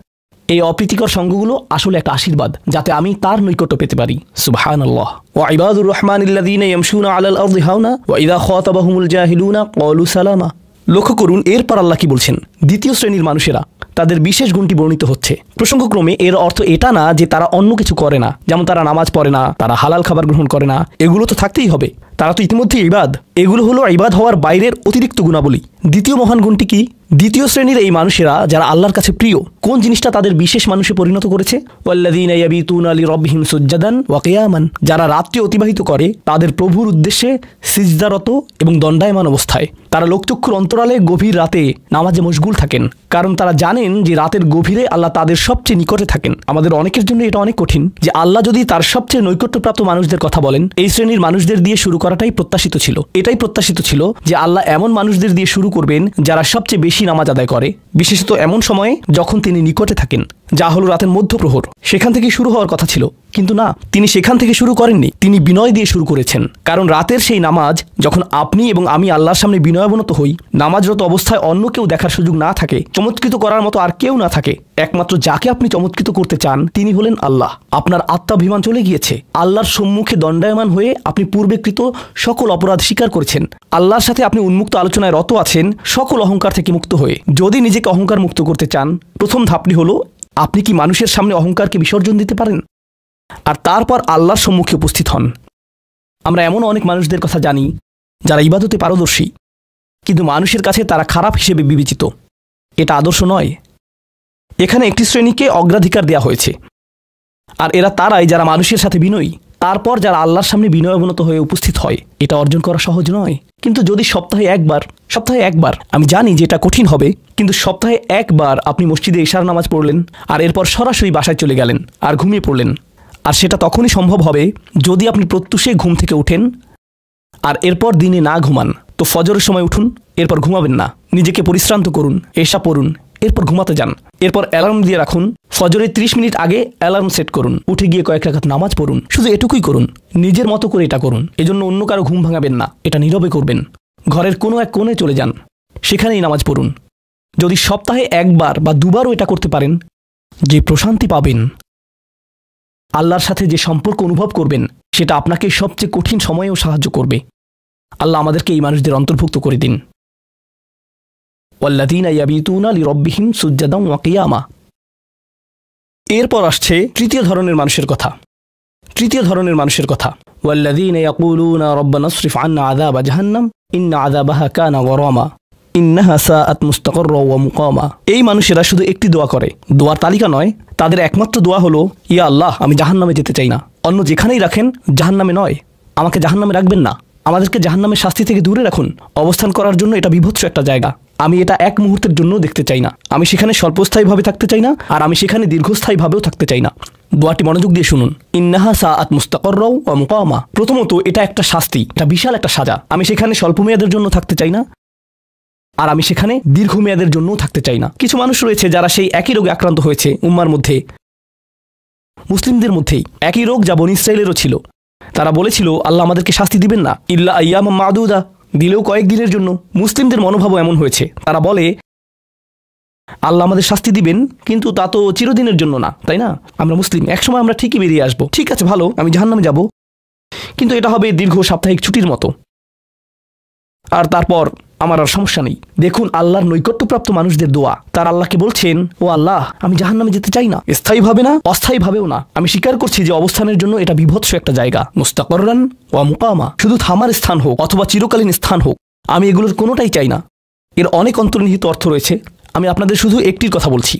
এই অপ্রীতিকর সঙ্গগুলো আসলে একটা আশীর্বাদ, যাতে আমি তার নৈকট্য পেতে পারি। সুবহানাল্লাহ। ওয়া ইবাদুর রহমানিল্লাযীনা ইয়ামশুনা আলাল আরদি হাওনা ওয়া ইযা খাতাবাহুমুল জাহিলুনা ক্বালু সালামা। লক্ষ্য করুন, এরপর আল্লাহ কি বলছেন। দ্বিতীয় শ্রেণীর মানুষেরা তাদের বিশেষ গুণটি বর্ণিত হচ্ছে। প্রসঙ্গক্রমে এর অর্থ এটা না যে তারা অন্য কিছু করে না, যেমন তারা নামাজ পড়ে না, তারা হালাল খাবার গ্রহণ করে না। এগুলো তো থাকতেই হবে, তারা তো ইতিমধ্যেই ইবাদ। এগুলো হলো ইবাদ হওয়ার বাইরের অতিরিক্ত গুণাবলী। দ্বিতীয় মহান গুণটি কি? দ্বিতীয় শ্রেণীর এই মানুষেরা যারা আল্লাহর কাছে প্রিয়, কোন জিনিসটা তাদের বিশেষ মানুষে পরিণত করেছে? ওয়াল্লাযীনা ইয়াবিতুনা লিরাব্বিহিম সুজদান ওয়া কিয়ামান, যারা রাত্রি অতিবাহিত করে তাদের প্রভুর উদ্দেশ্যে সিজদারত এবং দণ্ডায়মান অবস্থায়। তারা লোকচক্ষুর অন্তরালে গভীর রাতে নামাজে মশগুল থাকেন, কারণ তারা জানেন যে রাতের গভীরে আল্লাহ তাদের সবচেয়ে নিকটে থাকেন। আমাদের অনেকের জন্য এটা অনেক কঠিন যে আল্লাহ যদি তার সবচেয়ে নৈকট্যপ্রাপ্ত মানুষদের কথা বলেন, এই শ্রেণীর মানুষদের দিয়ে শুরু করাটাই প্রত্যাশিত ছিল। এটাই প্রত্যাশিত ছিল যে আল্লাহ এমন মানুষদের দিয়ে শুরু করবেন যারা সবচেয়ে বেশি নামাজ আদায় করে, বিশেষত এমন সময়ে যখন তিনি নিকটে থাকেন, যা হলো রাতের মধ্যপ্রহর। সেখান থেকে শুরু হওয়ার কথা ছিল, কিন্তু না, তিনি সেখান থেকে শুরু করেননি, তিনি বিনয় দিয়ে শুরু করেছেন। কারণ রাতের সেই নামাজ যখন আপনি এবং আমি আল্লাহর সামনে বিনয়াবনত হই, নামাজরত অবস্থায় অন্য কেউ দেখার সুযোগ না থাকে, চমৎকৃত করার মতো আর কেউ না থাকে, একমাত্র যাকে আপনি চমৎকৃত করতে চান তিনি হলেন আল্লাহ। আপনার আত্মাভিমান চলে গিয়েছে, আল্লাহর সম্মুখে দণ্ডায়মান হয়ে আপনি পূর্বেকৃত সকল অপরাধ স্বীকার করেছেন, আল্লাহর সাথে আপনি উন্মুক্ত আলোচনায় রত আছেন সকল অহংকার থেকে মুক্ত হয়ে। যদি নিজেকে অহংকার মুক্ত করতে চান, প্রথম ধাপটি হলো আপনি কি মানুষের সামনে অহংকারকে বিসর্জন দিতে পারেন, আর তারপর আল্লাহর সম্মুখে উপস্থিত হন। আমরা এমন অনেক মানুষদের কথা জানি যারা ইবাদতে পারদর্শী, কিন্তু মানুষের কাছে তারা খারাপ হিসেবে বিবেচিত। এটা আদর্শ নয়। এখানে একটি শ্রেণীকে অগ্রাধিকার দেওয়া হয়েছে, আর এরা তারাই যারা মানুষের সাথে বিনয়ী। তারপর যারা আল্লাহর সামনে বিনয়াবনত হয়ে উপস্থিত হয়, এটা অর্জন করা সহজ নয়। কিন্তু যদি সপ্তাহে একবার, আমি জানি যে এটা কঠিন হবে, কিন্তু সপ্তাহে একবার আপনি মসজিদে ইশার নামাজ পড়লেন আর এরপর সরাসরি বাসায় চলে গেলেন আর ঘুমিয়ে পড়লেন, আর সেটা তখনই সম্ভব হবে যদি আপনি প্রত্যুষে ঘুম থেকে উঠেন আর এরপর দিনে না ঘুমান। তো ফজরের সময় উঠুন, এরপর ঘুমাবেন না, নিজেকে পরিশ্রান্ত করুন, এশা পড়ুন, এরপর ঘুমাতে যান। এরপর অ্যালার্ম দিয়ে রাখুন, ফজরের 30 মিনিট আগে অ্যালার্ম সেট করুন, উঠে গিয়ে কয়েক রাকাত নামাজ পড়ুন। শুধু এটুকুই করুন, নিজের মতো করে এটা করুন। এজন্য অন্য কারো ঘুম ভাঙাবেন না, এটা নীরবে করবেন। ঘরের কোনো এক কোণে চলে যান, সেখানেই নামাজ পড়ুন। যদি সপ্তাহে একবার বা দুবারও এটা করতে পারেন, যে প্রশান্তি পাবেন, আল্লাহর সাথে যে সম্পর্ক অনুভব করবেন, সেটা আপনাকে সবচেয়ে কঠিন সময়েও সাহায্য করবে। আল্লাহ আমাদেরকে এই মানুষদের অন্তর্ভুক্ত করে দিন। ওয়াল্লাযীনা ইয়াবিতুনা লিরাব্বিহিম সুজদান ওয়া কিয়ামা। এরপর আসছে তৃতীয় ধরনের মানুষের কথা। ওয়াল্লাযীনা ইয়াকুলুনা রাব্বানা ইসরিফ আন্না আযাবা জাহান্নাম ইন্না আযাবাহা কানা গরামা ইন্নাহা সাআত মুস্তাকাররা ওয়া মুকামা। এই মানুষেরা শুধু একটি দোয়া করে, দোয়ার তালিকা নয়, তাদের একমাত্র দোয়া হলো, ইয়া আল্লাহ, আমি জাহান্নামে যেতে চাই না। অন্য যেখানেই রাখেন, জাহান্নামে নয়, আমাকে জাহান্নামে রাখবেন না, আমাদেরকে জাহান্নামের শাস্তি থেকে দূরে রাখুন। অবস্থান করার জন্য এটা বিভৎস একটা জায়গা, আমি এটা এক মুহূর্তের জন্য দেখতে চাই না। আমি সেখানে স্বল্পস্থায়ীভাবে থাকতে চাই না, আর আমি সেখানে দীর্ঘস্থায়ীভাবেও থাকতে চাই না। দোয়াটি মনোযোগ দিয়ে শুনুন। ইন্নাহা সাআত মুস্তাকাররা ওয়া মুকামা। প্রথমত, এটা একটা শাস্তি, এটা বিশাল একটা সাজা। আমি সেখানে স্বল্পমেয়াদের জন্য থাকতে চাই না, আর আমি সেখানে দীর্ঘমেয়াদের জন্যও থাকতে চাই না। কিছু মানুষ রয়েছে যারা সেই একই রোগে আক্রান্ত হয়েছে, উম্মার মধ্যে, মুসলিমদের মধ্যেই একই রোগ যা বনী ইসরাঈলেরও ছিল। তারা বলেছিল, আল্লাহ আমাদেরকে শাস্তি দিবেন না, ইল্লা আইয়ামান মাদুদা, দিলেও কয়েক দিনের জন্য। মুসলিমদের মনোভাবও এমন হয়েছে, তারা বলে আল্লাহ আমাদের শাস্তি দিবেন, কিন্তু তা তো চিরদিনের জন্য না, তাই না? আমরা মুসলিম, একসময় আমরা ঠিকই বেরিয়ে আসবো। ঠিক আছে, ভালো, আমি জাহান্নামে যাব, কিন্তু এটা হবে দীর্ঘ সাপ্তাহিক ছুটির মতো, আর তারপর আমার আর সমস্যা নেই। দেখুন আল্লাহর নৈকট্যপ্রাপ্ত মানুষদের দোয়া। তার আল্লাহকে বলছেন, ও আল্লাহ, আমি জাহান্নামে যেতে চাই না, স্থায়ীভাবে না, অস্থায়ীভাবেও না। আমি স্বীকার করছি যে অবস্থানের জন্য এটা বিভৎস একটা জায়গা, মুস্তাকাররান ওয়া মুকামা, শুধু থামার স্থান হোক অথবা চিরকালীন স্থান হোক, আমি এগুলোর কোনোটাই চাই না। এর অনেক অন্তর্নিহিত অর্থ রয়েছে, আমি আপনাদের শুধু একটির কথা বলছি।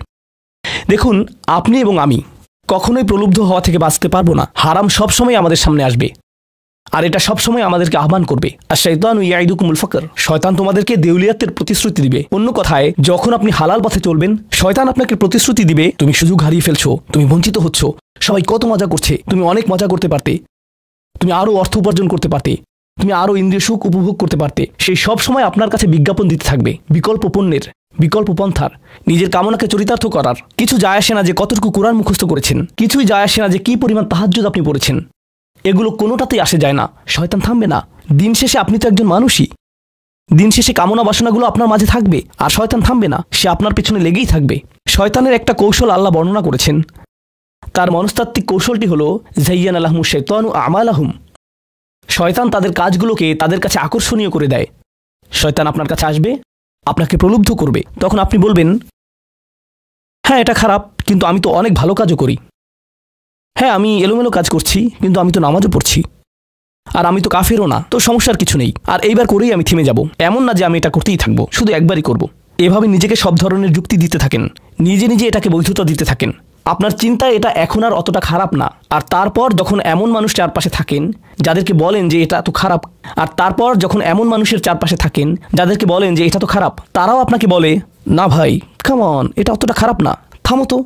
দেখুন, আপনি এবং আমি কখনোই প্রলুব্ধ হওয়া থেকে বাঁচতে পারবো না। হারাম সবসময় আমাদের সামনে আসবে, আর এটা সবসময় আমাদেরকে আহ্বান করবে। আর শাইতানু ইয়াইদুকুমুল ফাকর, শয়তান তোমাদেরকে দেউলিয়াতের প্রতিশ্রুতি দিবে। অন্য কথায়, যখন আপনি হালাল পথে চলবেন, শয়তান আপনাকে প্রতিশ্রুতি দিবে, তুমি সুযোগ হারিয়ে ফেলছো, তুমি বঞ্চিত হচ্ছ, সবাই কত মজা করছে, তুমি অনেক মজা করতে পারতে, তুমি আরও অর্থ উপার্জন করতে পারতে, তুমি আরও ইন্দ্রিয় সুখ উপভোগ করতে পারতে। সেই সব সময় আপনার কাছে বিজ্ঞাপন দিতে থাকবে বিকল্প পণ্যের, বিকল্প পন্থার, নিজের কামনাকে চরিতার্থ করার। কিছু যায় আসে না যে কতটুকু কোরআন মুখস্থ করেছেন, কিছুই যায় আসে না যে কি পরিমাণ তাহাজ্জুদ আপনি পড়েছেন, এগুলো কোনোটাতেই আসে যায় না। শয়তান থামবে না। দিন শেষে আপনি তো একজন মানুষই, দিন শেষে কামনা বাসনাগুলো আপনার মাঝে থাকবে, আর শয়তান থামবে না, সে আপনার পেছনে লেগেই থাকবে। শয়তানের একটা কৌশল আল্লাহ বর্ণনা করেছেন, তার মনস্তাত্ত্বিক কৌশলটি হলো যায়্যানা লাহুমুশ শাইতানু আমালাহুম। শয়তান তাদের কাজগুলোকে তাদের কাছে আকর্ষণীয় করে দেয়। শয়তান আপনার কাছে আসবে, আপনাকে প্রলুব্ধ করবে, তখন আপনি বলবেন, হ্যাঁ এটা খারাপ, কিন্তু আমি তো অনেক ভালো কাজও করি। হ্যাঁ আমি এলোমেলো কাজ করছি, কিন্তু আমি তো নামাজও পড়ছি। আর আমি তো কাফেরও না, তো সমস্যার কিছু নেই। আর এইবার করেই আমি থেমে যাব, এমন না যে আমি এটা করতেই থাকবো, শুধু একবারই করব। এভাবে নিজেকে সব ধরনের যুক্তি দিতে থাকেন, নিজে নিজে এটাকে বৈধতা দিতে থাকেন। আপনার চিন্তায় এটা এখন আর অতটা খারাপ না। আর তারপর যখন এমন মানুষ চারপাশে থাকেন যাদেরকে বলেন যে এটা তো খারাপ, আর তারপর যখন এমন মানুষের চারপাশে থাকেন যাদেরকে বলেন যে এটা তো খারাপ, তারাও আপনাকে বলে না ভাই কাম অন, এটা অতটা খারাপ না, থামো তো,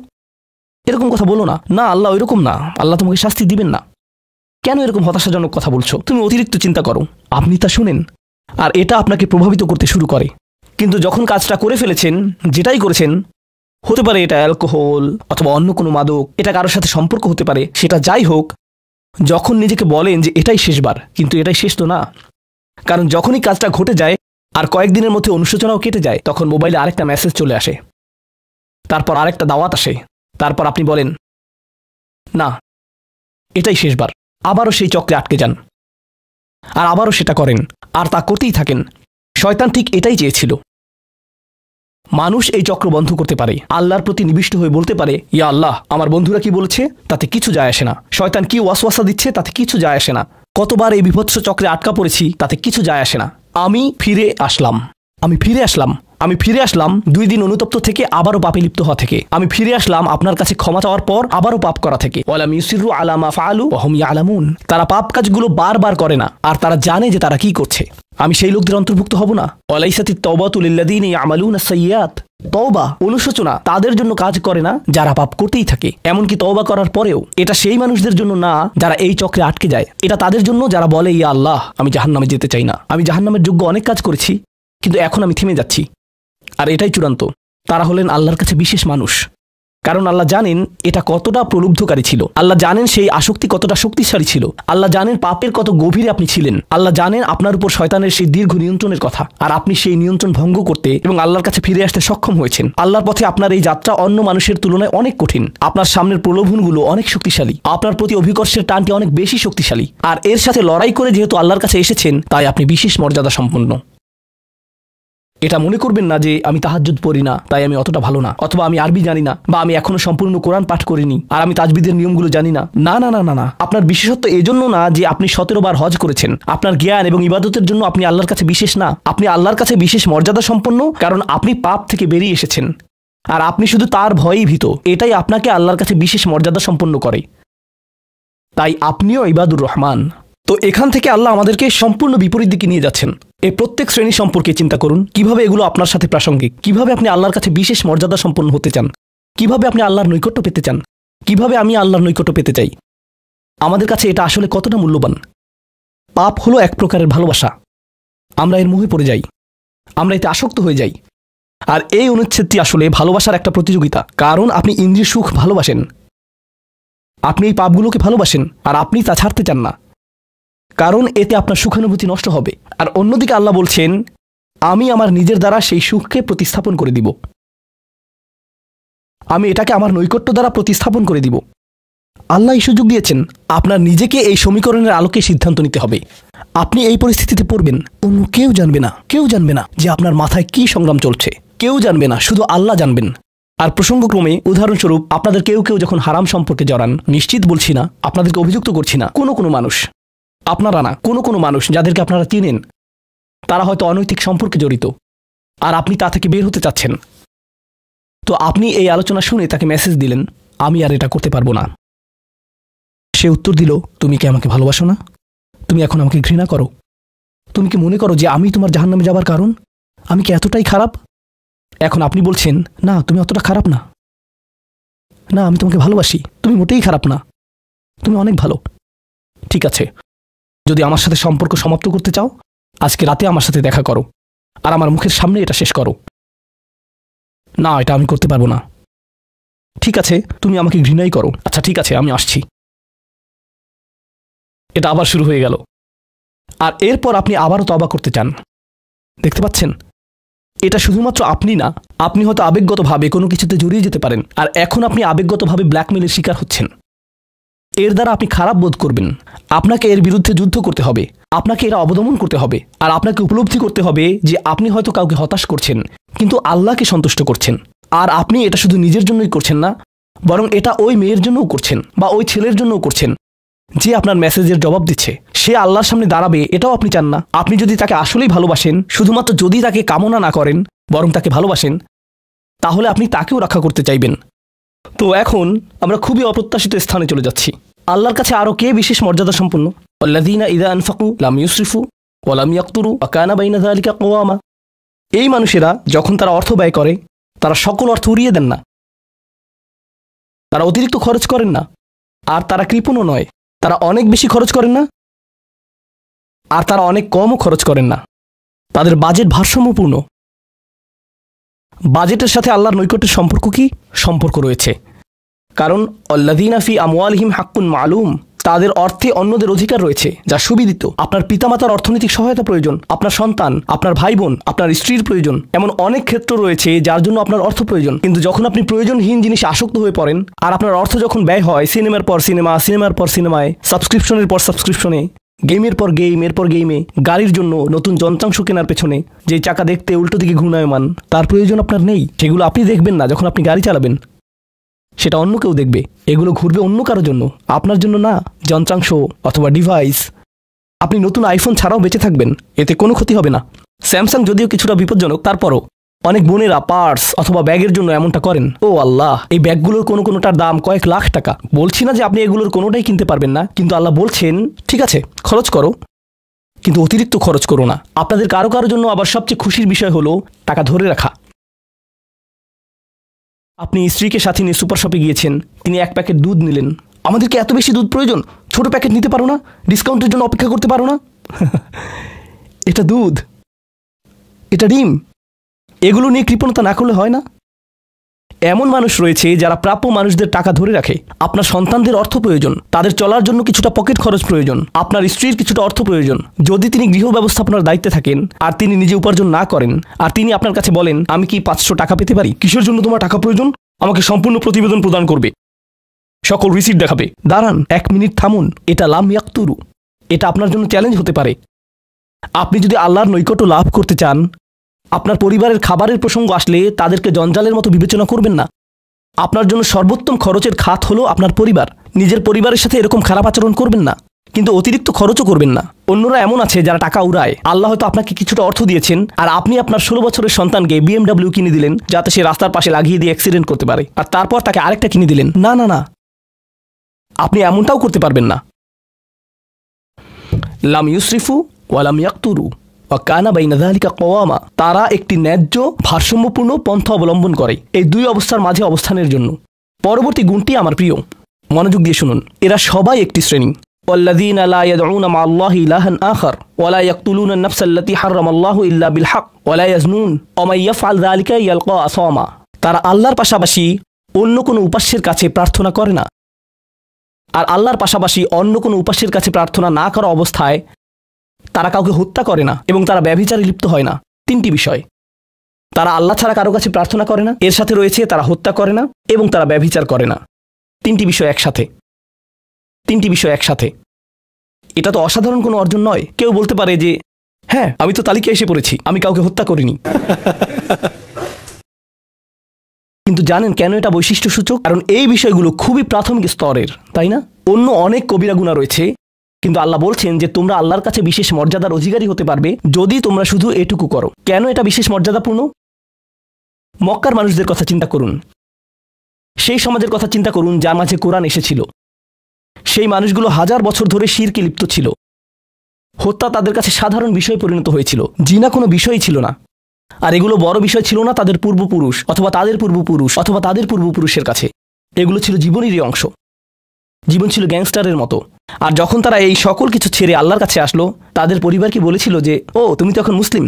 এরকম কথা বলো না, না আল্লাহ ওইরকম না, আল্লাহ তোমাকে শাস্তি দিবেন না, কেন এরকম হতাশাজনক কথা বলছো, তুমি অতিরিক্ত চিন্তা করো। আপনি তা শুনেন আর এটা আপনাকে প্রভাবিত করতে শুরু করে। কিন্তু যখন কাজটা করে ফেলেছেন, যেটাই করেছেন, হতে পারে এটা অ্যালকোহল অথবা অন্য কোনো মাদক, এটা কারোর সাথে সম্পর্ক হতে পারে, সেটা যাই হোক, যখন নিজেকে বলেন যে এটাই শেষবার, কিন্তু এটাই শেষ তো না। কারণ যখনই কাজটা ঘটে যায় আর কয়েকদিনের মধ্যে অনুশোচনাও কেটে যায়, তখন মোবাইলে আরেকটা মেসেজ চলে আসে, তারপর আরেকটা দাওয়াত আসে, তারপর আপনি বলেন না এটাই শেষবার, আবারও সেই চক্রে আটকে যান আর আবারও সেটা করেন আর তা করতেই থাকেন। শয়তান ঠিক এটাই চেয়েছিল। মানুষ এই চক্র বন্ধ করতে পারে, আল্লাহর প্রতি নিবিষ্ট হয়ে বলতে পারে ইয়া আল্লাহ, আমার বন্ধুরা কি বলছে তাতে কিছু যায় আসে না, শয়তান কি ওয়াসওয়াসা দিচ্ছে তাতে কিছু যায় আসে না, কতবার এই বিভৎস চক্রে আটকা পড়েছি তাতে কিছু যায় আসে না। আমি ফিরে আসলাম, আমি ফিরে আসলাম, আমি ফিরে আসলাম 2 দিন অনুতপ্ত থেকে আবারও পাপে লিপ্ত হওয়া থেকে। আমি ফিরে আসলাম আপনার কাছে ক্ষমা চাওয়ার পর আবারও পাপ করা থেকে। ওয়ালাম ইউসিরু আলা মা ফাআলু ওয়া হুম ইয়ালামুন। তারা পাপ কাজগুলো বারবার করে না আর তারা জানে যে তারা কি করছে। আমি সেই লোকদের অন্তর্ভুক্ত হব না। ওয়ালাইসাতিত তাওবাতু লিল্লাযিনা ইয়ামালুনা আস-সাইয়্যাত। তওবা অনুশোচনা তাদের জন্য কাজ করে না যারা পাপ করতেই থাকে। এমনকি তওবা করার পরেও এটা সেই মানুষদের জন্য না যারা এই চক্রে আটকে যায়। এটা তাদের জন্য যারা বলে ইয়া আল্লাহ, আমি জাহান্নামে যেতে চাই না, আমি জাহান্নামের যোগ্য অনেক কাজ করেছি, কিন্তু এখন আমি থেমে যাচ্ছি। আর এটাই চূড়ান্ত। তারা হলেন আল্লাহর কাছে বিশেষ মানুষ, কারণ আল্লাহ জানেন এটা কতটা প্রলুব্ধকারী ছিল, আল্লাহ জানেন সেই আসক্তি কতটা শক্তিশালী ছিল, আল্লাহ জানেন পাপের কত গভীরে আপনি ছিলেন, আল্লাহ জানেন আপনার উপর শয়তানের সেই দীর্ঘ নিয়ন্ত্রণের কথা, আর আপনি সেই নিয়ন্ত্রণ ভঙ্গ করতে এবং আল্লাহর কাছে ফিরে আসতে সক্ষম হয়েছেন। আল্লাহর পথে আপনার এই যাত্রা অন্য মানুষের তুলনায় অনেক কঠিন। আপনার সামনের প্রলোভনগুলো অনেক শক্তিশালী, আপনার প্রতি অভিকর্ষের টানটি অনেক বেশি শক্তিশালী, আর এর সাথে লড়াই করে যেহেতু আল্লাহর কাছে এসেছেন, তাই আপনি বিশেষ মর্যাদা সম্পন্ন। এটা মনে করবেন না যে আমি তাহাজ্জুদ পড়ি না তাই আমি অতটা ভালো না, অথবা আমি আরবি জানি না, বা আমি এখনো সম্পূর্ণ কোরআন পাঠ করিনি আর আমি তাজবিদের নিয়মগুলো জানি না। না না না না না, আপনার বিশেষত্ব এজন্য না যে আপনি 17 বার হজ করেছেন। আপনার জ্ঞান এবং ইবাদতের জন্য আপনি আল্লাহর কাছে বিশেষ না, আপনি আল্লাহর কাছে বিশেষ মর্যাদা সম্পন্ন, কারণ আপনি পাপ থেকে বেরিয়ে এসেছেন আর আপনি শুধু তার ভয়েই ভীত। এটাই আপনাকে আল্লাহর কাছে বিশেষ মর্যাদা সম্পন্ন করে। তাই আপনিও ইবাদুর রহমান। তো এখান থেকে আল্লাহ আমাদেরকে সম্পূর্ণ বিপরীত দিকে নিয়ে যাচ্ছেন। এই প্রত্যেক শ্রেণী সম্পর্কে চিন্তা করুন, কিভাবে এগুলো আপনার সাথে প্রাসঙ্গিক, কিভাবে আপনি আল্লাহর কাছে বিশেষ মর্যাদা সম্পন্ন হতে চান, কিভাবে আপনি আল্লাহর নৈকট্য পেতে চান, কিভাবে আমি আল্লাহর নৈকট্য পেতে চাই। আমাদের কাছে এটা আসলে কতটা মূল্যবান। পাপ হলো এক প্রকারের ভালোবাসা। আমরা এর মোহে পড়ে যাই, আমরা এতে আসক্ত হয়ে যাই। আর এই অনুচ্ছেদটি আসলে ভালোবাসার একটা প্রতিযোগিতা, কারণ আপনি ইন্দ্রিয় সুখ ভালোবাসেন, আপনি এই পাপগুলোকে ভালোবাসেন আর আপনি তা ছাড়তে চান না, কারণ এতে আপনার সুখানুভূতি নষ্ট হবে। আর অন্যদিকে আল্লাহ বলছেন আমি আমার নিজের দ্বারা সেই সুখকে প্রতিস্থাপন করে দিব, আমি এটাকে আমার নৈকট্য দ্বারা প্রতিস্থাপন করে দিব। আল্লাহ এই সুযোগ দিয়েছেন, আপনার নিজেকে এই সমীকরণের আলোকে সিদ্ধান্ত নিতে হবে। আপনি এই পরিস্থিতিতে পড়বেন, অন্য কেউ জানবে না, কেউ জানবে না যে আপনার মাথায় কি সংগ্রাম চলছে, কেউ জানবে না, শুধু আল্লাহ জানবেন। আর প্রসঙ্গক্রমে উদাহরণস্বরূপ আপনাদের কেউ কেউ যখন হারাম সম্পর্কে জড়ান, নিশ্চিত বলছি না, আপনাদেরকে অভিযুক্ত করছি না, কোনো মানুষ, আপনারা না, কোনো মানুষ যাদেরকে আপনারা চিনেন, তারা হয়তো অনৈতিক সম্পর্কে জড়িত আর আপনি তা থেকে বের হতে চাচ্ছেন। তো আপনি এই আলোচনা শুনে তাকে মেসেজ দিলেন আমি আর এটা করতে পারবো না। সে উত্তর দিল তুমি কি আমাকে ভালোবাসো না? তুমি এখন আমাকে ঘৃণা করো? তুমি কি মনে করো যে আমি তোমার জাহান্নামে যাবার কারণ? আমি কি এতটাই খারাপ? এখন আপনি বলছেন না তুমি অতটা খারাপ না, না আমি তোমাকে ভালোবাসি, তুমি মোটেই খারাপ না, তুমি অনেক ভালো। ঠিক আছে, যদি আমার সাথে সম্পর্ক সমাপ্ত করতে চাও, আজকে রাতে আমার সাথে দেখা করো আর আমার মুখের সামনে এটা শেষ করো। না, এটা আমি করতে পারবো না। ঠিক আছে, তুমি আমাকে ঘৃণাই করো। আচ্ছা ঠিক আছে, আমি আসছি। এটা আবার শুরু হয়ে গেল। আর এরপর আপনি আবারও তওবা করতে চান। দেখতে পাচ্ছেন, এটা শুধুমাত্র আপনি না, আপনি হয়তো আবেগগতভাবে কোনো কিছুতে জড়িয়ে যেতে পারেন, আর এখন আপনি আবেগগতভাবে ব্ল্যাকমেলের শিকার হচ্ছেন। এর দ্বারা আপনি খারাপ বোধ করবেন। আপনাকে এর বিরুদ্ধে যুদ্ধ করতে হবে, আপনাকে এরা অবদমন করতে হবে, আর আপনাকে উপলব্ধি করতে হবে যে আপনি হয়তো কাউকে হতাশ করছেন, কিন্তু আল্লাহকে সন্তুষ্ট করছেন। আর আপনি এটা শুধু নিজের জন্যই করছেন না, বরং এটা ওই মেয়ের জন্যও করছেন বা ওই ছেলের জন্যও করছেন যে আপনার মেসেজের জবাব দিচ্ছে। সে আল্লাহর সামনে দাঁড়াবে এটাও আপনি চান না। আপনি যদি তাকে আসলেই ভালোবাসেন, শুধুমাত্র যদি তাকে কামনা না করেন বরং তাকে ভালোবাসেন, তাহলে আপনি তাকেও রক্ষা করতে চাইবেন। তো এখন আমরা খুবই অপ্রত্যাশিত স্থানে চলে যাচ্ছি। আল্লাহর কাছে আরও কে বিশেষ মর্যাদা সম্পন্ন? আল্লাযীনা ইযা আনফাকু লাম ইউসরিফু ওয়া লাম ইয়াকতুরু ওয়া কানা বাইনা যালিকা কওয়ামা। এই মানুষেরা যখন তারা অর্থ ব্যয় করে, তারা সকল অর্থ উড়িয়ে দেন না, তারা অতিরিক্ত খরচ করেন না, আর তারা কৃপণও নয়। তারা অনেক বেশি খরচ করেন না, আর তারা অনেক কমও খরচ করেন না। তাদের বাজেট ভারসাম্যপূর্ণ। বাজেটের সাথে আল্লাহর নৈকট্যের সম্পর্ক কি? সম্পর্ক রয়েছে, কারণ আল্লাযীনা ফি আমওয়ালিহিম হাক্কুন মালুম, তাদের অর্থে অন্যদের অধিকার রয়েছে যা সুবিদিত। আপনার পিতামাতার অর্থনৈতিক সহায়তা প্রয়োজন, আপনার সন্তান, আপনার ভাই বোন, আপনার স্ত্রীর প্রয়োজন, এমন অনেক ক্ষেত্র রয়েছে যার জন্য আপনার অর্থ প্রয়োজন। কিন্তু যখন আপনি প্রয়োজনহীন জিনিসে আসক্ত হয়ে পড়েন, আর আপনার অর্থ যখন ব্যয় হয় সিনেমার পর সিনেমা, সিনেমার পর সিনেমায়, সাবস্ক্রিপশনের পর সাবস্ক্রিপশনে, গেমের পর গেম, এরপর গেমে, গাড়ির জন্য নতুন যন্ত্রাংশ কেনার পেছনে, যে চাকা দেখতে উল্টো দিকে ঘূর্ণায়মান, তার প্রয়োজন আপনার নেই। সেগুলো আপনি দেখবেন না যখন আপনি গাড়ি চালাবেন, সেটা অন্য কেউ দেখবে। এগুলো ঘুরবে অন্য কারোর জন্য, আপনার জন্য না। যন্ত্রাংশ অথবা ডিভাইস। আপনি নতুন আইফোন ছাড়াও বেঁচে থাকবেন, এতে কোনো ক্ষতি হবে না। স্যামসাং যদিও কিছুটা বিপজ্জনক, তারপরও অনেক বোনেরা পার্স অথবা ব্যাগের জন্য এমনটা করেন। ও আল্লাহ, এই ব্যাগগুলোর কোনোটার দাম কয়েক লাখ টাকা। বলছি না যে আপনি এগুলোর কোনোটাই কিনতে পারবেন না, কিন্তু আল্লাহ বলছেন ঠিক আছে খরচ করো, কিন্তু অতিরিক্ত খরচ করো না। আপনাদের কারো কারোর জন্য আবার সবচেয়ে খুশির বিষয় হলো টাকা ধরে রাখা। আপনি স্ত্রীকে সাথে নিয়ে সুপার শপে গিয়েছেন, তিনি এক প্যাকেট দুধ নিলেন। আমাদেরকে এত বেশি দুধ প্রয়োজন, ছোট প্যাকেট নিতে পারো না? ডিসকাউন্টের জন্য অপেক্ষা করতে পারো না? এটা দুধ, এটা ডিম, এগুলো নিয়ে কৃপণতা না করলে হয় না? এমন মানুষ রয়েছে যারা প্রাপ্য মানুষদের টাকা ধরে রাখে। আপনার সন্তানদের অর্থ প্রয়োজন, তাদের চলার জন্য কিছুটা পকেট খরচ প্রয়োজন, আপনার স্ত্রীর কিছুটা অর্থ প্রয়োজন। যদি তিনি গৃহ ব্যবস্থাপনার দায়িত্বে থাকেন আর তিনি নিজে উপার্জন না করেন, আর তিনি আপনার কাছে বলেন আমি কি 500 টাকা পেতে পারি? কিসের জন্য তোমার টাকা প্রয়োজন? আমাকে সম্পূর্ণ প্রতিবেদন প্রদান করবে, সকল রিসিট দেখাবে। দাঁড়ান, 1 মিনিট থামুন। এটা লাম ইয়াকতুরু, এটা আপনার জন্য চ্যালেঞ্জ হতে পারে। আপনি যদি আল্লাহর নৈকট্য লাভ করতে চান, আপনার পরিবারের খাবারের প্রসঙ্গ আসলে তাদেরকে জঞ্জালের মতো বিবেচনা করবেন না। আপনার জন্য সর্বোত্তম খরচের খাত হলো আপনার পরিবার। নিজের পরিবারের সাথে এরকম খারাপ আচরণ করবেন না, কিন্তু অতিরিক্ত খরচও করবেন না। অন্যরা এমন আছে যারা টাকা উড়ায়। আল্লাহ হয়তো আপনাকে কিছুটা অর্থ দিয়েছেন, আর আপনি আপনার 16 বছরের সন্তানকে BMW কিনে দিলেন যাতে সে রাস্তার পাশে লাগিয়ে দিয়ে অ্যাক্সিডেন্ট করতে পারে, আর তারপর তাকে আরেকটা কিনে দিলেন। না না না, আপনি এমনটাও করতে পারবেন না। লাম ইউসরিফু ওয়া লাম ইয়াকতুরু ওয়া কানা বাইনা যালিকা কওয়ামা। তারা একটি ন্যায্য ভারসাম্যপূর্ণ পন্থা অবলম্বন করে এই দুই অবস্থার মাঝে অবস্থানের জন্য। পরবর্তী গুণটি আমার প্রিয়, মনোযোগ দিয়ে শুনুন। এরা সবাই একটি শ্রেণী। ওয়াল্লাযীনা লা ইয়াদউনা মা'আল্লাহি ইলাহান আখার ওয়া লা ইয়াকতুলুনা আন-নাফসা আল্লাতী হারামাল্লাহু ইল্লা বিল হক ওয়া লা ইয়াজনুন ওয়া মান ইয়াফআল যালিকা ইয়ালকা আসামা। তারা আল্লাহর পাশাপাশি অন্য কোনো উপাস্যের কাছে প্রার্থনা করে না, আর আল্লাহর পাশাপাশি অন্য কোনো উপাস্যের কাছে প্রার্থনা না করা অবস্থায় তারা কাউকে হত্যা করে না, এবং তারা ব্যভিচারে লিপ্ত হয় না। 3টি বিষয়। তারা আল্লাহ ছাড়া কারো কাছে প্রার্থনা করে না, এর সাথে রয়েছে তারা হত্যা করে না, এবং তারা ব্যভিচার করে না। 3টি বিষয় একসাথে, 3টি বিষয় একসাথে। এটা তো অসাধারণ কোনো অর্জন নয়। কেউ বলতে পারে যে হ্যাঁ, আমি তো তালিকায় এসে পড়েছি, আমি কাউকে হত্যা করিনি। কিন্তু জানেন কেন এটা বৈশিষ্ট্যসূচক? কারণ এই বিষয়গুলো খুবই প্রাথমিক স্তরের, তাই না? অন্য অনেক কবিরা গুনাহ রয়েছে, কিন্তু আল্লাহ বলছেন যে তোমরা আল্লাহর কাছে বিশেষ মর্যাদার অধিকারী হতে পারবে যদি তোমরা শুধু এটুকু করো। কেন এটা বিশেষ মর্যাদাপূর্ণ? মক্কার মানুষদের কথা চিন্তা করুন, সেই সমাজের কথা চিন্তা করুন যার মাঝে কোরআন এসেছিল। সেই মানুষগুলো 1000 বছর ধরে শিরকে লিপ্ত ছিল। হত্যা তাদের কাছে সাধারণ বিষয় পরিণত হয়েছিল, জিনা কোনো বিষয়ই ছিল না। আর এগুলো বড় বিষয় ছিল না তাদের পূর্বপুরুষ অথবা তাদের পূর্বপুরুষ অথবা তাদের পূর্বপুরুষের কাছে। এগুলো ছিল জীবনেরই অংশ। জীবন ছিল গ্যাংস্টারের মতো। আর যখন তারা এই সকল কিছু ছেড়ে আল্লাহর কাছে আসলো, তাদের পরিবারকে বলেছিল যে ও তুমি তো এখন মুসলিম,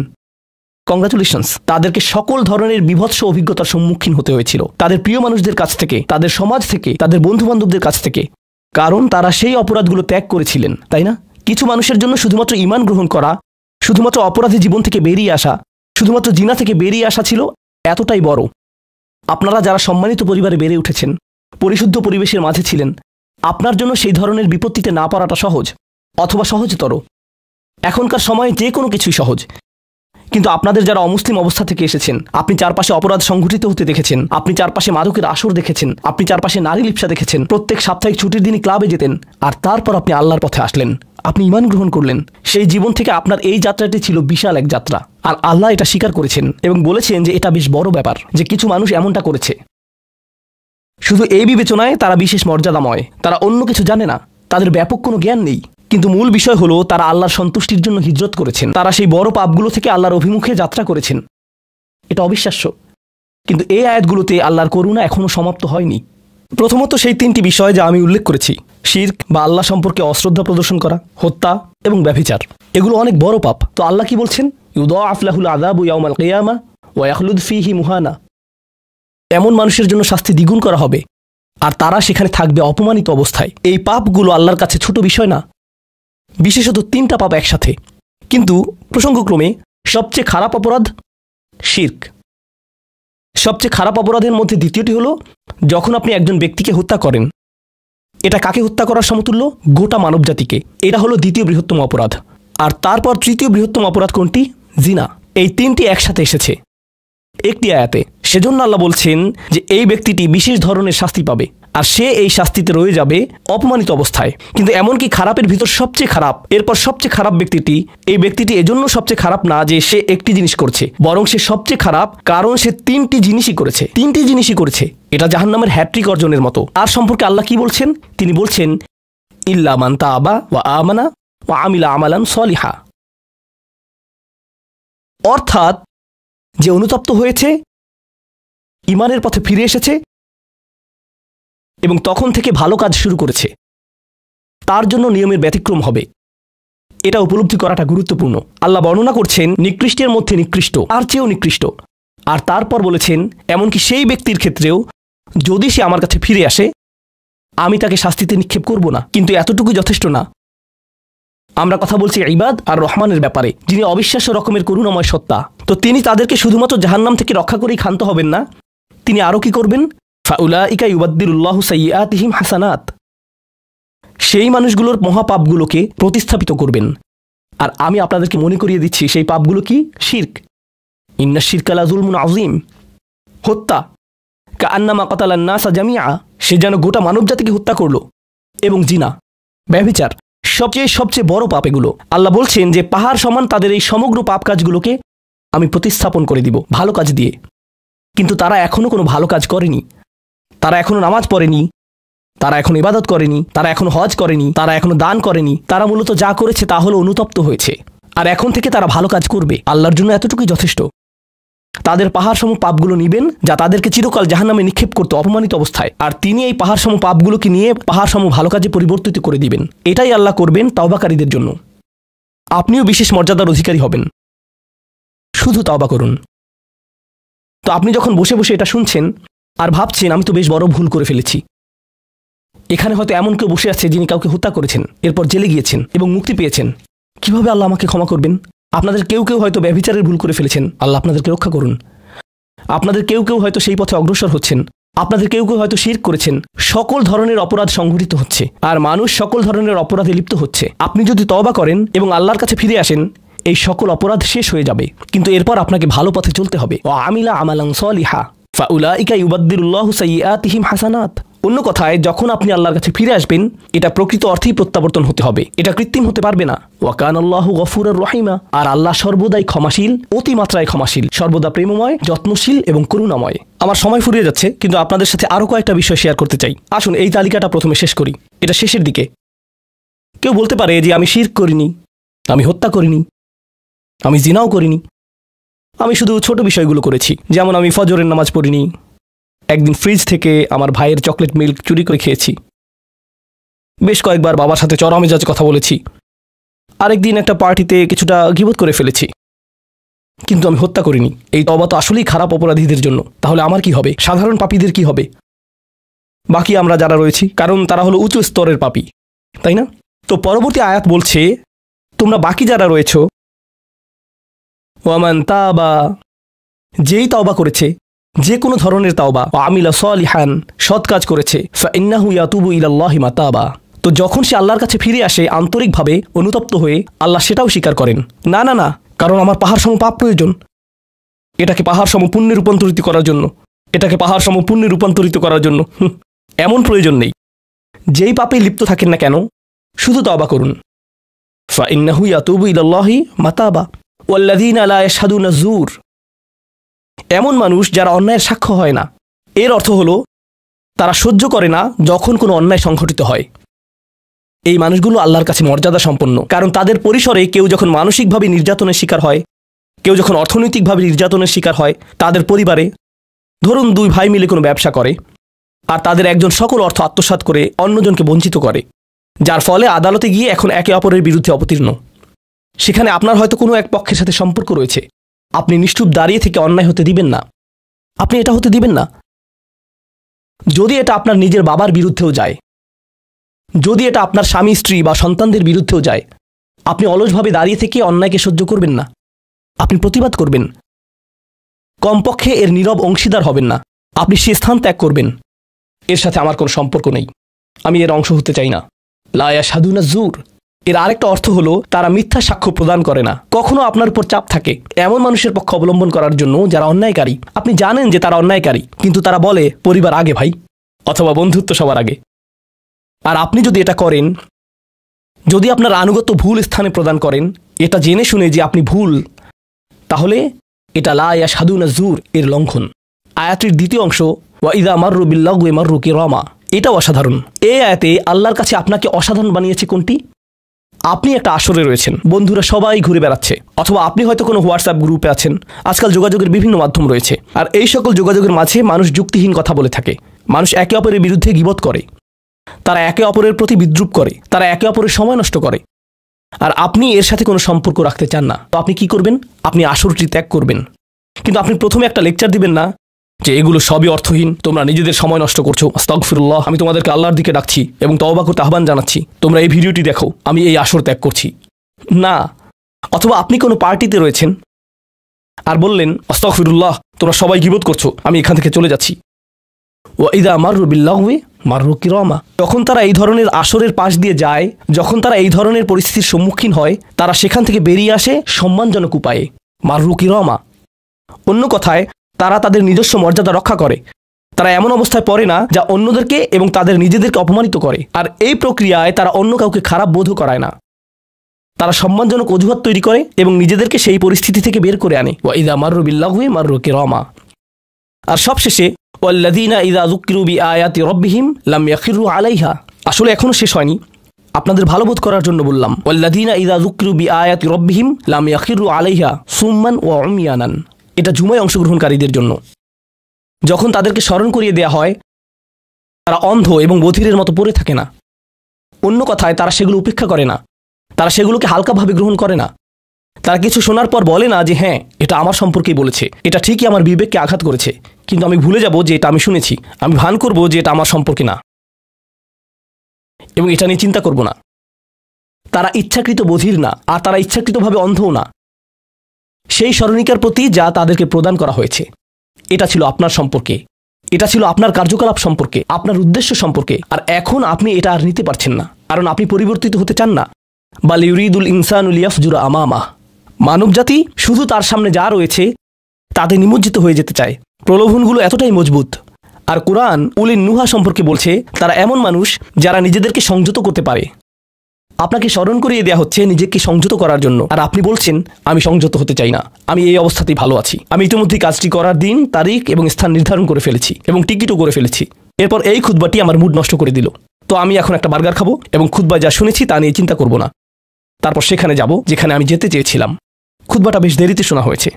কংগ্রাচুলেশনস। তাদেরকে সকল ধরনের বিভৎস অভিজ্ঞতার সম্মুখীন হতে হয়েছিল, তাদের প্রিয় মানুষদের কাছ থেকে, তাদের সমাজ থেকে, তাদের বন্ধু বান্ধবদের কাছ থেকে, কারণ তারা সেই অপরাধগুলো ত্যাগ করেছিলেন, তাই না? কিছু মানুষের জন্য শুধুমাত্র ঈমান গ্রহণ করা, শুধুমাত্র অপরাধী জীবন থেকে বেরিয়ে আসা, শুধুমাত্র জিনা থেকে বেরিয়ে আসা ছিল এতটাই বড়। আপনারা যারা সম্মানিত পরিবারে বেড়ে উঠেছেন, পরিশুদ্ধ পরিবেশের মাঝে ছিলেন, আপনার জন্য সেই ধরনের বিপত্তিতে না পড়াটা সহজ, অথবা সহজতর। এখনকার সময়ে যে কোনো কিছুই সহজ, কিন্তু আপনাদের যারা অমুসলিম অবস্থা থেকে এসেছেন, আপনি চারপাশে অপরাধ সংঘটিত হতে দেখেছেন, আপনি চারপাশে মাদকের আসর দেখেছেন, আপনি চারপাশে নারী লিপ্সা দেখেছেন, প্রত্যেক সাপ্তাহিক ছুটির দিনই ক্লাবে যেতেন, আর তারপর আপনি আল্লাহর পথে আসলেন, আপনি ঈমান গ্রহণ করলেন। সেই জীবন থেকে আপনার এই যাত্রাটি ছিল বিশাল এক যাত্রা, আর আল্লাহ এটা স্বীকার করেছেন এবং বলেছেন যে এটা বেশ বড় ব্যাপার যে কিছু মানুষ এমনটা করেছে। শুধু এই বিবেচনায় তারা বিশেষ মর্যাদাময়, তারা অন্য কিছু জানে না, তাদের ব্যাপক কোনো জ্ঞান নেই, কিন্তু মূল বিষয় হলো তারা আল্লাহর সন্তুষ্টির জন্য হিজরত করেছেন, তারা সেই বড় পাপগুলো থেকে আল্লাহর অভিমুখে যাত্রা করেছেন। এটা অবিশ্বাস্য, কিন্তু এই আয়াতগুলোতে আল্লাহর করুণা এখনও সমাপ্ত হয়নি। প্রথমত সেই তিনটি বিষয় যা আমি উল্লেখ করেছি, শিরক বা আল্লাহ সম্পর্কে অশ্রদ্ধা প্রদর্শন করা, হত্যা এবং ব্যভিচার, এগুলো অনেক বড় পাপ। তো আল্লাহ কি বলছেন? ইউদাআফ লাহুল আযাবু ইয়াউমাল কিয়ামা ওয়া ইয়াখলুদ ফীহি মুহানা। এমন মানুষের জন্য শাস্তি দ্বিগুণ করা হবে, আর তারা সেখানে থাকবে অপমানিত অবস্থায়। এই পাপগুলো আল্লাহর কাছে ছোট বিষয় না, বিশেষত তিনটা পাপ একসাথে। কিন্তু প্রসঙ্গক্রমে সবচেয়ে খারাপ অপরাধ শিরক। সবচেয়ে খারাপ অপরাধের মধ্যে দ্বিতীয়টি হলো যখন আপনি একজন ব্যক্তিকে হত্যা করেন। এটা কাকে হত্যা করার সমতুল্য? গোটা মানবজাতিকে। এটা হলো দ্বিতীয় বৃহত্তম অপরাধ। আর তারপর তৃতীয় বৃহত্তম অপরাধ কোনটি? জিনা। এই তিনটি একসাথে এসেছে একটি আয়াতে। সেজন্য আল্লাহ বলছেন যে এই ব্যক্তিটি বিশেষ ধরনের শাস্তি পাবে, আর সে এই শাস্তিতে রয়ে যাবে অপমানিত অবস্থায়। কিন্তু এমনকি খারাপের ভিতর সবচেয়ে খারাপ, এরপর সবচেয়ে খারাপ ব্যক্তিটি, এই ব্যক্তিটি এজন্য সবচেয়ে খারাপ না যে সে একটি জিনিস করছে, বরং সে সবচেয়ে খারাপ কারণ সে তিনটি জিনিসই করেছে। এটা জাহান্নামের হ্যাট্রিক অর্জনের মতো। আর সম্পর্কে আল্লাহ কি বলছেন? তিনি বলছেন ইল্লা মান তাবা ওয়া আমানা ওয়া আমিলা আমালান সলিহা। অর্থাৎ যে অনুতপ্ত হয়েছে, ঈমানের পথে ফিরে এসেছে এবং তখন থেকে ভালো কাজ শুরু করেছে, তার জন্য নিয়মের ব্যতিক্রম হবে। এটা উপলব্ধি করাটা গুরুত্বপূর্ণ। আল্লাহ বর্ণনা করছেন নিকৃষ্টের মধ্যে নিকৃষ্ট, আর চেয়েও নিকৃষ্ট। আর তারপর বলেছেন এমনকি সেই ব্যক্তির ক্ষেত্রেও যদি সে আমার কাছে ফিরে আসে, আমি তাকে শাস্তিতে নিক্ষেপ করব না। কিন্তু এতটুকু যথেষ্ট না। আমরা কথা বলছি ইবাদ আর রহমানের ব্যাপারে, যিনি অবিশ্বাস্য রকমের করুণাময় সত্তা। তো তিনি তাদেরকে শুধুমাত্র জাহান্নাম থেকে রক্ষা করেই ক্ষান্ত হবেন না, তিনি আরও কি করবেন? ফাউলাইকা ইউবাদদিলুল্লাহু সাইয়্যাতিহিম হাসানাত। সেই মানুষগুলোর মহাপাপগুলোকে প্রতিস্থাপিত করবেন। আর আমি আপনাদেরকে মনে করিয়ে দিচ্ছি সেই পাপগুলো কি? শিরক। ইন্না শিরকা লাযুলমুন আযীম। হত্যা, কাআন্নামা কাতালান নাসা জামিআ, সে যেন গোটা মানবজাতিকে হত্যা করলো। এবং জিনা, ব্যভিচার, সবচেয়ে বড় পাপ এগুলো। আল্লাহ বলছেন যে পাহাড় সমান তাদের এই সমগ্র পাপ কাজগুলোকে আমি প্রতিস্থাপন করে দিব ভালো কাজ দিয়ে। কিন্তু তারা এখনো কোনো ভালো কাজ করেনি, তারা এখনো নামাজ পড়েনি, তারা এখনো ইবাদত করেনি, তারা এখনো হজ করেনি, তারা এখনো দান করেনি। তারা মূলত যা করেছে তা হলো অনুতপ্ত হয়েছে। আর এখন থেকে তারা ভালো কাজ করবে। আল্লাহর জন্য এতটুকুই যথেষ্ট। তাদের পাহাড় সম পাপগুলো নিবেন যা তাদেরকে চিরকাল জাহান্নামে নিক্ষেপ করতে অপমানিত অবস্থায়, আর তিনি এই পাহাড় সম পাপগুলোকে নিয়ে পাহাড় সম ভালো কাজে পরিবর্তিত করে দিবেন। এটাই আল্লাহ করবেন তাওবাকারীদের জন্য। আপনিও বিশেষ মর্যাদার অধিকারী হবেন। শুধু তাওবা করুন। তো আপনি যখন বসে বসে এটা শুনছেন আর ভাবছেন আমি তো বেশ বড় ভুল করে ফেলেছি, এখানে হয়তো এমন কেউ বসে আছে যিনি কাউকে হত্যা করেছেন, এরপর জেলে গিয়েছেন এবং মুক্তি পেয়েছেন। কিভাবে আল্লাহ আমাকে ক্ষমা করবেন? আপনাদের কেউ হয়তো ব্যভিচারের ভুল করে ফেলেছেন, আল্লাহ আপনাদেরকে রক্ষা করুন। আপনাদের কেউ হয়তো সেই পথে অগ্রসর হচ্ছেন, আপনাদের কেউ হয়তো শিরক করেছেন। সকল ধরনের অপরাধ সংঘটিত হচ্ছে, আর মানুষ সকল ধরনের অপরাধে লিপ্ত হচ্ছে। আপনি যদি তওবা করেন এবং আল্লাহর কাছে ফিরে আসেন, এই সকল অপরাধ শেষ হয়ে যাবে। কিন্তু এরপর আপনাকে ভালো পথে চলতে হবে। ওয়া আমিলা আমালান সলিহা ফাউলাইকা ইউবাদদিলুল্লাহু সাইয়্যাতিহিম হাসানাত। অন্য কথায়, যখন আপনি আল্লাহর কাছে ফিরে আসবেন, এটা প্রকৃত অর্থেই প্রত্যাবর্তন হতে হবে, এটা কৃত্রিম হতে পারবে না। ওয়া কানাল্লাহু গফুরুর রহিমা। আর আল্লাহ সর্বদাই ক্ষমাশীল, অতিমাত্রায় ক্ষমাশীল, সর্বদা প্রেমময়, যত্নশীল এবং করুণাময়। আমার সময় ফুরিয়ে যাচ্ছে, কিন্তু আপনাদের সাথে আরও কয়েকটা বিষয় শেয়ার করতে চাই। আসুন এই তালিকাটা প্রথমে শেষ করি। এটা শেষের দিকে। কেউ বলতে পারে যে আমি শিরক করিনি, আমি হত্যা করিনি, আমি জিনাও করিনি, আমি শুধু ছোট বিষয়গুলো করেছি। যেমন আমি ফজরের নামাজ পড়িনি, একদিন ফ্রিজ থেকে আমার ভাইয়ের চকলেট মিল্ক চুরি করে খেয়েছি, বেশ কয়েকবার বাবার সাথে চড়া মেজাজ কথা বলেছি, আরেকদিন একটা পার্টিতে কিছুটা গীবত করে ফেলেছি। কিন্তু আমি হত্যা করিনি। এই তওবা তো আসলেই খারাপ অপরাধীদের জন্য। তাহলে আমার কি হবে? সাধারণ পাপীদের কি হবে? বাকি আমরা যারা রয়েছি, কারণ তারা হলো উচ্চ স্তরের পাপী, তাই না? তো পরবর্তী আয়াত বলছে তোমরা বাকি যারা রয়েছ, ওয়ামান তাবা, যেই তওবা করেছে, যে কোনো ধরনের তাওবা, আমিলা সলিহান, সৎ কাজ করেছে, ফাইন্নাহু ইয়াতুবু ইলাল্লাহি মাতাবা। তো যখন সে আল্লাহর কাছে ফিরে আসে আন্তরিকভাবে, অনুতপ্ত হয়ে, আল্লাহ সেটাও স্বীকার করেন। না, কারণ আমার পাহাড় সম পাপ প্রয়োজন। এটাকে পাহাড় সম পুণ্যে রূপান্তরিত করার জন্য, এটাকে পাহাড় সম পুণ্যে রূপান্তরিত করার জন্য এমন প্রয়োজন নেই। যেই পাপে লিপ্ত থাকেন না কেন, শুধু তওবা করুন। ফাইন্নাহু ইয়াতুবু ইলাল্লাহি মাতাবা ওয়াল্লাযীনা লা ইয়াশহাদুনা যুর। এমন মানুষ যারা অন্যায়ের সাক্ষ্য হয় না, এর অর্থ হলো তারা সহ্য করে না যখন কোনো অন্যায় সংঘটিত হয়। এই মানুষগুলো আল্লাহর কাছে মর্যাদা সম্পন্ন, কারণ তাদের পরিসরে কেউ যখন মানসিকভাবে নির্যাতনের শিকার হয়, কেউ যখন অর্থনৈতিকভাবে নির্যাতনের শিকার হয়, তাদের পরিবারে ধরুন 2 ভাই মিলে কোনো ব্যবসা করে আর তাদের একজন সকল অর্থ আত্মসাৎ করে অন্যজনকে বঞ্চিত করে, যার ফলে আদালতে গিয়ে এখন একে অপরের বিরুদ্ধে অবতীর্ণ। সেখানে আপনার হয়তো কোনো এক পক্ষের সাথে সম্পর্ক রয়েছে, আপনি নিশ্চুপ দাঁড়িয়ে থেকে অন্যায় হতে দিবেন না, আপনি এটা হতে দিবেন না। যদি এটা আপনার নিজের বাবার বিরুদ্ধেও যায়, যদি এটা আপনার স্বামী স্ত্রী বা সন্তানদের বিরুদ্ধেও যায়, আপনি অলসভাবে দাঁড়িয়ে থেকে অন্যায়কে সহ্য করবেন না, আপনি প্রতিবাদ করবেন। কমপক্ষে এর নীরব অংশীদার হবেন না, আপনি সে স্থান ত্যাগ করবেন। এর সাথে আমার কোনো সম্পর্ক নেই, আমি এর অংশ হতে চাই না। লা ইয়াশহাদুনা যুর এর আরেকটা অর্থ হলো তারা মিথ্যা সাক্ষ্য প্রদান করে না। কখনো আপনার উপর চাপ থাকে এমন মানুষের পক্ষ অবলম্বন করার জন্য যারা অন্যায়কারী। আপনি জানেন যে তারা অন্যায়কারী, কিন্তু তারা বলে পরিবার আগে ভাই, অথবা বন্ধুত্ব সবার আগে। আর আপনি যদি এটা করেন, যদি আপনার আনুগত্য ভুল স্থানে প্রদান করেন, এটা জেনে শুনে যে আপনি ভুল, তাহলে এটা লা ইয়াশহাদুনা যুর এর লঙ্ঘন। আয়াতের দ্বিতীয় অংশ ওয়া ইযা মাররু বিল্লাগwi মাররু কিরামা, এটাও অসাধারণ। এই আয়াতে আল্লাহর কাছে আপনাকে অসাধারণ বানিয়েছে কোনটি? আপনি একটা আসরে রয়েছেন, বন্ধুরা সবাই ঘুরে বেড়াচ্ছে, অথবা আপনি হয়তো কোনো হোয়াটসঅ্যাপ গ্রুপে আছেন। আজকাল যোগাযোগের বিভিন্ন মাধ্যম রয়েছে, আর এই সকল যোগাযোগের মাঝে মানুষ যুক্তিহীন কথা বলে থাকে, মানুষ একে অপরের বিরুদ্ধে গীবত করে, তারা একে অপরের প্রতি বিদ্রূপ করে, তারা একে অপরের সময় নষ্ট করে। আর আপনি এর সাথে কোনো সম্পর্ক রাখতে চান না, তো আপনি কি করবেন? আপনি আসরটি ত্যাগ করবেন। কিন্তু আপনি প্রথমে একটা লেকচার দিবেন না যে এগুলো সবই অর্থহীন, তোমরা নিজেদের সময় নষ্ট করছো, আস্তাগফিরুল্লাহ, আমি তোমাদেরকে আল্লাহর দিকে ডাকছি এবং তওবা করতে আহ্বান জানাচ্ছি, তোমরা এই ভিডিওটি দেখো, আমি এই আসর ত্যাগ করছি না। অথবা আপনি কোনো পার্টিতে রয়েছেন আর বললেন আস্তাগফিরুল্লাহ, তোমরা সবাই গীবত করছো, আমি এখান থেকে চলে যাচ্ছি। ওয়া ইযা মাররু বিল্লাগwi মাররু কিরামা, যখন তারা এই ধরনের আসরের পাশ দিয়ে যায়, যখন তারা এই ধরনের পরিস্থিতির সম্মুখীন হয়, তারা সেখান থেকে বেরিয়ে আসে সম্মানজনক উপায়ে, মাররু কিরামা। অন্য কথায় তারা তাদের নিজস্ব মর্যাদা রক্ষা করে, তারা এমন অবস্থায় পড়ে না যা অন্যদেরকে এবং তাদের নিজেদেরকে অপমানিত করে। আর এই প্রক্রিয়ায় তারা অন্য কাউকে খারাপ বোধও করায় না, তারা সম্মানজনক অজুহাত তৈরি করে এবং নিজেদেরকে সেই পরিস্থিতি থেকে বের করে আনে। ওয়া ইযা মাররু বিল্লাগwi মাররু কিরামা। আর সবশেষে ওয়াল্লাযীনা ইযা যুকিরু বিআয়াতি রাব্বিহিম লাম ইয়াখিরু আলাইহা। আসলে এখনো শেষ হয়নি, আপনাদের ভালোবোধ করার জন্য বললাম। ওয়াল্লাযীনা ইযা যুকিরু বিআয়াতি রাব্বিহিম লাম ইয়াখিরু আলাইহা সুম্মান ওয়া উমিয়ানান। এটা জুমায় অংশগ্রহণকারীদের জন্য। যখন তাদেরকে স্মরণ করিয়ে দেয়া হয়, তারা অন্ধ এবং বধিরের মতো পড়ে থাকে না। অন্য কথায় তারা সেগুলো উপেক্ষা করে না, তারা সেগুলোকে হালকাভাবে গ্রহণ করে না। তারা কিছু শোনার পর বলে না যে হ্যাঁ, এটা আমার সম্পর্কেই বলেছে, এটা ঠিকই আমার বিবেককে আঘাত করেছে, কিন্তু আমি ভুলে যাব যে এটা আমি শুনেছি, আমি ভান করব যে এটা আমার সম্পর্কে না এবং এটা নিয়ে চিন্তা করব না। তারা ইচ্ছাকৃত বধির না, আর তারা ইচ্ছাকৃতভাবে অন্ধও না। সেই স্মরণিকার প্রতি যা তাদেরকে প্রদান করা হয়েছে, এটা ছিল আপনার সম্পর্কে, এটা ছিল আপনার কার্যকলাপ সম্পর্কে, আপনার উদ্দেশ্য সম্পর্কে। আর এখন আপনি এটা আর নিতে পারছেন না, কারণ আপনি পরিবর্তিত হতে চান না। বাল ইউরিদুল ইনসানু লিয়াফজুরা আমামা। মানবজাতি শুধু তার সামনে যা রয়েছে তাতে নিমজ্জিত হয়ে যেতে চায়। প্রলোভনগুলো এতটাই মজবুত। আর কুরআন উলিন নুহা সম্পর্কে বলছে, তারা এমন মানুষ যারা নিজেদেরকে সংযত করতে পারে। আপনাকে স্মরণ করিয়ে দেয়া হচ্ছে নিজেকে সংযত করার জন্য, আর আপনি বলছেন আমি সংযত হতে চাই না, আমি এই অবস্থাতেই ভালো আছি, আমি ইতিমধ্যেই কাজটি করার দিন, তারিখ এবং স্থান নির্ধারণ করে ফেলেছি এবং টিকিটও করে ফেলেছি। এরপর এই খুতবাটি আমার মুড নষ্ট করে দিল, তো আমি এখন একটা বার্গার খাবো এবং খুতবায় যা শুনেছি তা নিয়ে চিন্তা করব না। তারপর সেখানে যাব যেখানে আমি যেতে চেয়েছিলাম। খুতবাটা বেশ দেরিতে শোনা হয়েছে।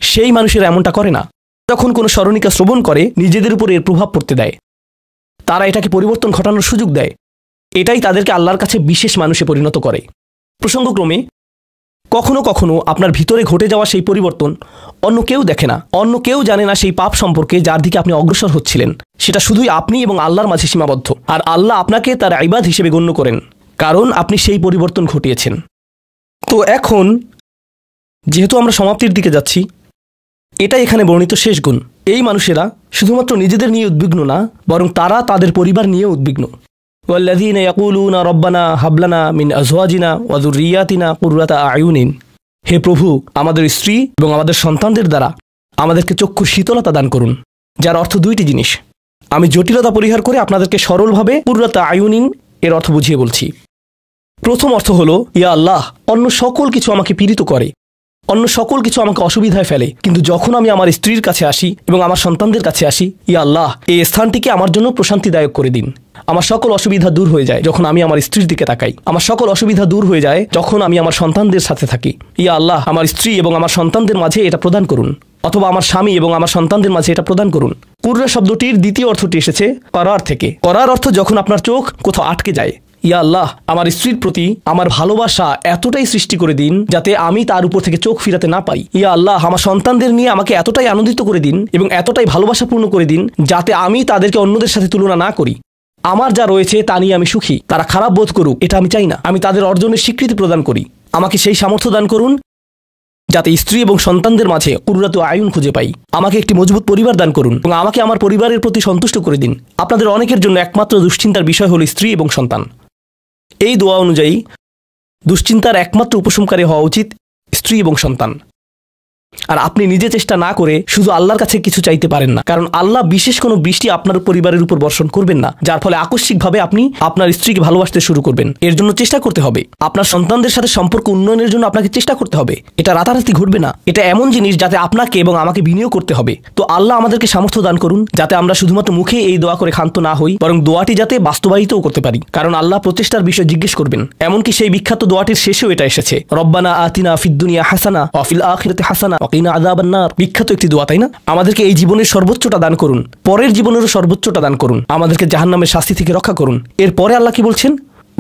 সেই মানুষেরা এমনটা করে না। যখন কোনো স্মরণিকা শ্রবণ করে, নিজেদের উপর এর প্রভাব পড়তে দেয়, তারা এটাকে পরিবর্তন ঘটানোর সুযোগ দেয়। এটাই তাদেরকে আল্লাহর কাছে বিশেষ মানুষে পরিণত করে। প্রসঙ্গক্রমে কখনো কখনো আপনার ভিতরে ঘটে যাওয়া সেই পরিবর্তন অন্য কেউ দেখে না, অন্য কেউ জানে না সেই পাপ সম্পর্কে যার দিকে আপনি অগ্রসর হচ্ছিলেন। সেটা শুধুই আপনি এবং আল্লাহর মাঝে সীমাবদ্ধ। আর আল্লাহ আপনাকে তার ইবাদ হিসেবে গণ্য করেন, কারণ আপনি সেই পরিবর্তন ঘটিয়েছেন। তো এখন যেহেতু আমরা সমাপ্তির দিকে যাচ্ছি, এটাই এখানে বর্ণিত শেষ গুণ। এই মানুষেরা শুধুমাত্র নিজেদের নিয়ে উদ্বিগ্ন না, বরং তারা তাদের পরিবার নিয়ে উদ্বিগ্ন। ওয়াল্লাযীনা ইয়াকুলুনা রব্বানা হাব লানা মিন আজওয়াজিনা ওয়া যুররিয়াতিনা কুররাতা আয়ুনিন। হে প্রভু, আমাদের স্ত্রী এবং আমাদের সন্তানদের দ্বারা আমাদেরকে চক্ষু শীতলতা দান করুন, যার অর্থ দুইটি জিনিস। আমি জটিলতা পরিহার করে আপনাদেরকে সরলভাবে কুররাতা আয়ুনিন এর অর্থ বুঝিয়ে বলছি। প্রথম অর্থ হলো, ইয়া আল্লাহ, অন্য সকল কিছু আমাকে পীড়িত করে, অন্য সকল কিছু আমাকে অসুবিধায় ফেলে, কিন্তু যখন আমি আমার স্ত্রীর কাছে আসি এবং আমার সন্তানদের কাছে আসি, ইয়া আল্লাহ, এই স্থানটিকে আমার জন্য প্রশান্তিদায়ক করে দিন। আমার সকল অসুবিধা দূর হয়ে যায় যখন আমি আমার স্ত্রীর দিকে তাকাই। আমার সকল অসুবিধা দূর হয়ে যায় যখন আমি আমার সন্তানদের সাথে থাকি। ইয়া আল্লাহ, আমার স্ত্রী এবং আমার সন্তানদের মাঝে এটা প্রদান করুন, অথবা আমার স্বামী এবং আমার সন্তানদের মাঝে এটা প্রদান করুন। কুররা শব্দটির দ্বিতীয় অর্থটি এসেছে করার থেকে। করার অর্থ যখন আপনার চোখ কোথাও আটকে যায়। ইয়া আল্লাহ, আমার স্ত্রীর প্রতি আমার ভালোবাসা এতটাই সৃষ্টি করে দিন যাতে আমি তার উপর থেকে চোখ ফিরাতে না পাই। ইয়া আল্লাহ, আমার সন্তানদের নিয়ে আমাকে এতটাই আনন্দিত করে দিন এবং এতটাই ভালোবাসাপূর্ণ করে দিন যাতে আমি তাদেরকে অন্যদের সাথে তুলনা না করি। আমার যা রয়েছে তা নিয়ে আমি সুখী, তারা খারাপ বোধ করুক এটা আমি চাই না। আমি তাদের অর্জনের স্বীকৃতি প্রদান করি। আমাকে সেই সামর্থ্য দান করুন যাতে স্ত্রী এবং সন্তানদের মাঝে কুররাতু আয়ুন খুঁজে পাই। আমাকে একটি মজবুত পরিবার দান করুন এবং আমাকে আমার পরিবারের প্রতি সন্তুষ্ট করে দিন। আপনাদের অনেকের জন্য একমাত্র দুশ্চিন্তার বিষয় হল স্ত্রী এবং সন্তান। এই দোয়া অনুযায়ী দুশ্চিন্তার একমাত্র উপশমকারী হওয়া উচিত স্ত্রী এবং সন্তান। আর আপনি নিজে চেষ্টা না করে শুধু আল্লাহর কাছে কিছু চাইতে পারেন না, কারণ আল্লাহ বিশেষ কোনো বৃষ্টি আপনার পরিবারের উপর বর্ষণ করবেন না, যার ফলে আকস্মিকভাবে আপনি আপনার স্ত্রীকে ভালোবাসতে শুরু করবেন। এর জন্য চেষ্টা করতে হবে। আপনার সন্তানদের সাথে সম্পর্ক উন্নয়নের জন্য আপনাকে চেষ্টা করতে হবে। এটা রাতারাতি ঘটবে না। এটা এমন জিনিস যাতে আপনাকে এবং আমাকে বিনিয়োগ করতে হবে। তো আল্লাহ আমাদেরকে সামর্থ্য দান করুন যাতে আমরা শুধুমাত্র মুখে এই দোয়া করে ক্ষান্ত না হই, বরং দোয়াটি যাতে বাস্তবায়িতও করতে পারি, কারণ আল্লাহ প্রচেষ্টার বিষয় জিজ্ঞেস করবেন। এমনকি সেই বিখ্যাত দোয়াটির শেষেও এটা এসেছে, রব্বানা আতিনা ফিদ দুনিয়া হাসানা ওয়া ফিল আখিরাতি হাসানা ওয়া কিনা আযাবান নার। বিখ্যাত একটি দোয়া, তাই না? আমাদেরকে এই জীবনের সর্বোচ্চটা দান করুন, পরের জীবনেরও সর্বোচ্চটা দান করুন, আমাদেরকে জাহান্নামের শাস্তি থেকে রক্ষা করুন। এরপরে আল্লাহ কি বলছেন?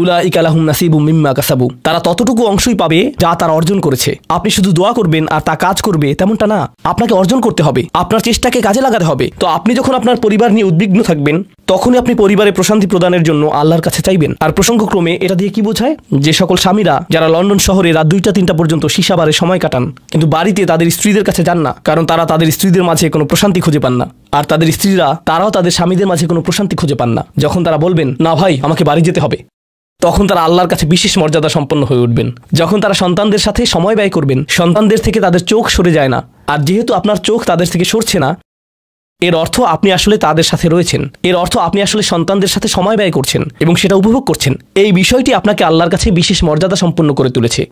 উলাইকা লাহুম নাসিবুম মিম্মা কাসাবু। তারা ততটুকু অংশই পাবে যা তারা অর্জন করেছে। আপনি শুধু দোয়া করবেন আর তা কাজ করবে তেমনটা না। আপনাকে অর্জন করতে হবে, আপনার চেষ্টাকে কাজে লাগাতে হবে। তো আপনি যখন আপনার পরিবার নিয়ে উদ্বিগ্ন থাকবেন তখনই আপনি পরিবারে প্রশান্তি প্রদানের জন্য আল্লাহর কাছে চাইবেন। আর প্রসঙ্গক্রমে এটা দিয়ে কি বোঝায়? যে সকল স্বামীরা যারা লন্ডন শহরে রাত 2টা-3টা পর্যন্ত সীসাবারে সময় কাটান কিন্তু বাড়িতে তাদের স্ত্রীদের কাছে যান না, কারণ তারা তাদের স্ত্রীদের মাঝে কোনো প্রশান্তি খুঁজে পান না। আর তাদের স্ত্রীরা তারাও তাদের স্বামীদের মাঝে কোনো প্রশান্তি খুঁজে পান না। যখন তারা বলবেন, না ভাই আমাকে বাড়ি যেতে হবে, তখন তারা আল্লাহর কাছে বিশেষ মর্যাদা সম্পন্ন হয়ে উঠবেন। যখন তারা সন্তানদের সাথে সময় ব্যয় করবেন, সন্তানদের থেকে তাদের চোখ সরে যায় না। আর যেহেতু আপনার চোখ তাদের থেকে সরছে না, এর অর্থ আপনি আসলে তাদের সাথে রয়েছেন। এর অর্থ আপনি আসলে সন্তানদের সাথে সময় ব্যয় করছেন এবং সেটা উপভোগ করছেন। এই বিষয়টি আপনাকে আল্লাহর কাছে বিশেষ মর্যাদা সম্পন্ন করে তুলেছে।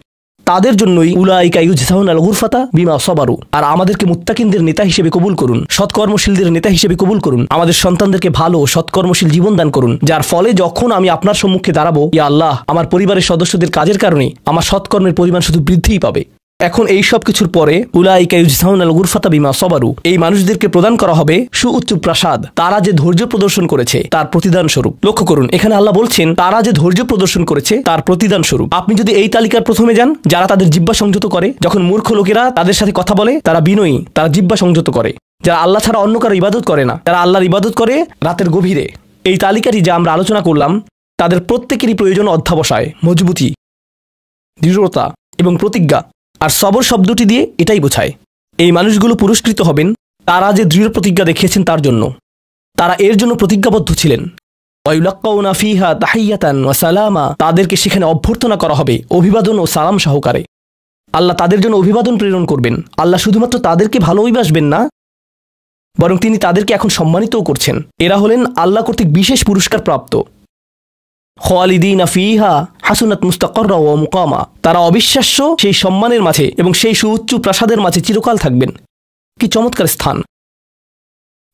তাদের জন্যই উলাইকা ইউজজাউনাল গুরফাতা বিমা সাবারু। আর আমাদেরকে মুত্তাকিনদের নেতা হিসেবে কবুল করুন, সৎকর্মশীলদের নেতা হিসেবে কবুল করুন। আমাদের সন্তানদেরকে ভালো সৎকর্মশীল জীবন দান করুন, যার ফলে যখন আমি আপনার সম্মুখে দাঁড়াবো, ইয়া আল্লাহ, আমার পরিবারের সদস্যদের কাজের কারণে আমার সৎকর্মের পরিমাণ শুধু বৃদ্ধিই পাবে। এখন এই সব কিছুর পরে উলাইকা ইউজজাউনাল গুরফাতা বিমা সাবারু, এই মানুষদেরকে প্রদান করা হবে সুউচ্চ প্রাসাদ, তারা যে ধৈর্য প্রদর্শন করেছে তার প্রতিদান স্বরূপ। লক্ষ্য করুন, এখানে আল্লাহ বলছেন তারা যে ধৈর্য প্রদর্শন করেছে তার প্রতিদান স্বরূপ। আপনি যদি এই তালিকার প্রথমে যান, যারা তাদের জিহ্বা সংযত করে, যখন মূর্খ লোকেরা তাদের সাথে কথা বলে তারা বিনয়ী, তারা জিহ্বা সংযত করে, যারা আল্লাহ ছাড়া অন্য কারো ইবাদত করে না, যারা আল্লাহর ইবাদত করে রাতের গভীরে। এই তালিকাটি যা আমরা আলোচনা করলাম তাদের প্রত্যেকেরই প্রয়োজন অধ্যাবসায়, মজবুতি, দৃঢ়তা এবং প্রতিজ্ঞা। আর সবর শব্দটি দিয়ে এটাই বোঝায়। এই মানুষগুলো পুরস্কৃত হবেন তারা যে দৃঢ় প্রতিজ্ঞা দেখিয়েছেন তার জন্য। তারা এর জন্য প্রতিজ্ঞাবদ্ধ ছিলেন। ওয়ায়ুলাক্কাউনা ফিহা তাহিয়াতান ওয়া সালামা, তাদেরকে সেখানে অভ্যর্থনা করা হবে অভিবাদন ও সালাম সহকারে। আল্লাহ তাদের জন্য অভিবাদন প্রেরণ করবেন। আল্লাহ শুধুমাত্র তাদেরকে ভালোবাসবেন না, বরং তিনি তাদেরকে এখন সম্মানিতও করছেন। এরা হলেন আল্লাহ কর্তৃক বিশেষ পুরস্কার প্রাপ্ত। খালিদিনা ফিহা হাসুনাত মুস্তাকাররা ওয়া মুকামা, তারা অবিশ্বাস্য সেই সম্মানের মাঝে এবং সেই সুউচ্চ প্রাসাদের মাঝে চিরকাল থাকবেন। কি চমৎকার স্থান!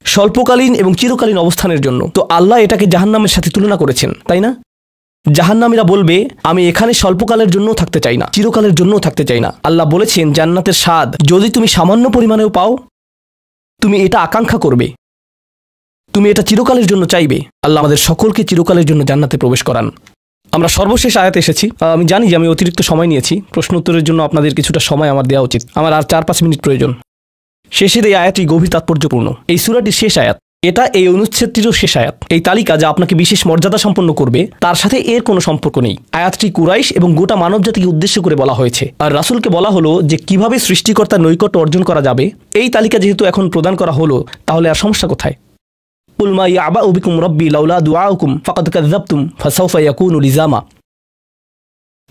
স্বল্পকালীন এবং চিরকালীন অবস্থানের জন্য। তো আল্লাহ এটাকে জাহান্নামের সাথে তুলনা করেছেন, তাই না? জাহান্নামীরা বলবে, আমি এখানে স্বল্পকালের জন্যও থাকতে চাই না, চিরকালের জন্যও থাকতে চাই না। আল্লাহ বলেছেন, জান্নাতের স্বাদ যদি তুমি সামান্য পরিমাণেও পাও, তুমি এটা আকাঙ্ক্ষা করবে, তুমি এটা চিরকালের জন্য চাইবে। আল্লাহ আমাদের সকলকে চিরকালের জন্য জান্নাতে প্রবেশ করান। আমরা সর্বশেষ আয়াতে এসেছি। আমি জানি যে আমি অতিরিক্ত সময় নিয়েছি, প্রশ্ন উত্তরের জন্য আপনাদের কিছুটা সময় আমার দেওয়া উচিত। আমার আর 4-5 মিনিট প্রয়োজন। শেষের এই আয়াতটি গভীর তাৎপর্যপূর্ণ। এই সূরাটির শেষ আয়াত, এটা এই অনুচ্ছেদটিরও শেষ আয়াত। এই তালিকা যা আপনাকে বিশেষ মর্যাদা সম্পন্ন করবে তার সাথে এর কোনো সম্পর্ক নেই। আয়াতটি কুরাইশ এবং গোটা মানবজাতিকে উদ্দেশ্য করে বলা হয়েছে। আর রাসূলকে বলা হলো যে কিভাবে সৃষ্টিকর্তার নৈকট্য অর্জন করা যাবে। এই তালিকা যেহেতু এখন প্রদান করা হলো, তাহলে আর সমস্যা কোথায়? কুল মা ইয়াবাউ বিকুম রাব্বি লাউলা দুআউকুম ফাকাদ কাযাবতুম ফাসাউফা ইয়াকুনু লিজামা।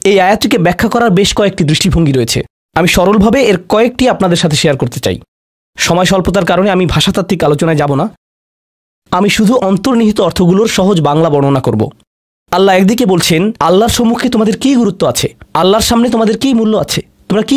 এই আয়াতটিকে ব্যাখ্যা করার বেশ কয়েকটি দৃষ্টিভঙ্গি রয়েছে। আমি সরলভাবে এর কয়েকটি আপনাদের সাথে শেয়ার করতে চাই। সময় স্বল্পতার কারণে আমি ভাষাতাত্ত্বিক আলোচনায় যাব না, আমি শুধু অন্তর্নিহিত অর্থগুলোর সহজ বাংলা বর্ণনা করব। আল্লাহ একদিকে বলছেন, আল্লাহর সম্মুখে তোমাদের কি গুরুত্ব আছে, আল্লাহর সামনে তোমাদের কি মূল্য আছে, তোমরা কি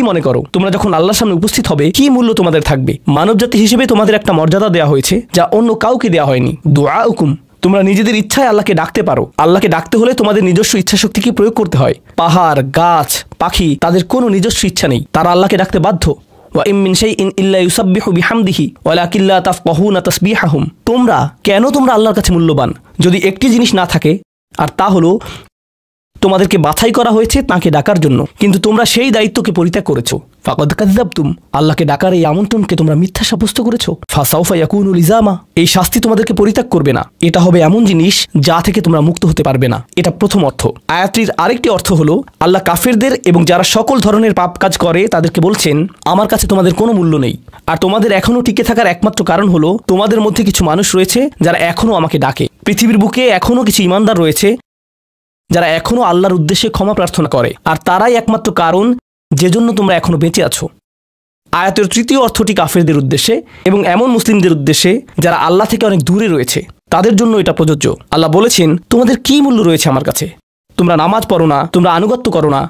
মনে করো তোমরা যখন আল্লাহর সামনে উপস্থিত হবে কি মূল্য তোমাদের থাকবে। মানবজাতি হিসেবে তোমাদের একটা মর্যাদা দেওয়া হয়েছে যা অন্য কাউকে দেওয়া হয়নি। দুআউকুম, তোমরা নিজেদের ইচ্ছায় আল্লাহকে ডাকতে পারো। আল্লাহকে ডাকতে হলে তোমাদের নিজস্ব ইচ্ছাশক্তিকে প্রয়োগ করতে হয়। পাহাড়, গাছ, পাখি তাদের কোনো নিজস্ব ইচ্ছা নেই, তারা আল্লাহকে ডাকতে বাধ্য। ওয়া ইম মিন শাইইন ইল্লা ইউসাব্বিহু বিহামদিহি ওয়ালাকিন লা তাফকাহুনা তাসবিহাহুম। তোমরা আল্লাহর কাছে মূল্যবান যদি একটি জিনিস না থাকে, আর তা হলো তোমাদেরকে বাছাই করা হয়েছে তাকে ডাকার জন্য, কিন্তু তোমরা সেই দায়িত্বকে পরিত্যাগ করেছো। ফাকাদ কাযাবতুম, আল্লাহকে ডাকার এই আমন্ত্রণকে তোমরা মিথ্যা সাব্যস্ত করেছো। ফাসাউফা ইয়াকুনু লিজামা, এই শাস্তি তোমাদেরকে পরিত্যাগ করবে না। এটা হবে এমন জিনিস যা থেকে তোমরা মুক্ত হতে পারবে না। এটা প্রথম অর্থ। আয়াতটির আরেকটি অর্থ হলো আল্লাহ কাফেরদের এবং যারা সকল ধরনের পাপ কাজ করে তাদেরকে বলছেন, আমার কাছে তোমাদের কোনো মূল্য নেই, আর তোমাদের এখনো টিকে থাকার একমাত্র কারণ হলো তোমাদের মধ্যে কিছু মানুষ রয়েছে যারা এখনো আমাকে ডাকে। পৃথিবীর বুকে এখনো কিছু ইমানদার রয়েছে যারা এখনো আল্লাহর উদ্দেশ্যে ক্ষমা প্রার্থনা করে, আর তারাই একমাত্র কারণ যে জন্য তোমরা এখনো বেঁচে আছো। আয়াতের তৃতীয় অর্থটি কাফেরদের উদ্দেশ্যে এবং এমন মুসলিমদের উদ্দেশ্যে যারা আল্লাহ থেকে অনেক দূরে রয়েছে, তাদের জন্য এটা প্রযোজ্য। আল্লাহ বলেছেন, তোমাদের কি মূল্য রয়েছে আমার কাছে? তোমরা নামাজ পড়ো না, তোমরা আনুগত্য করো না,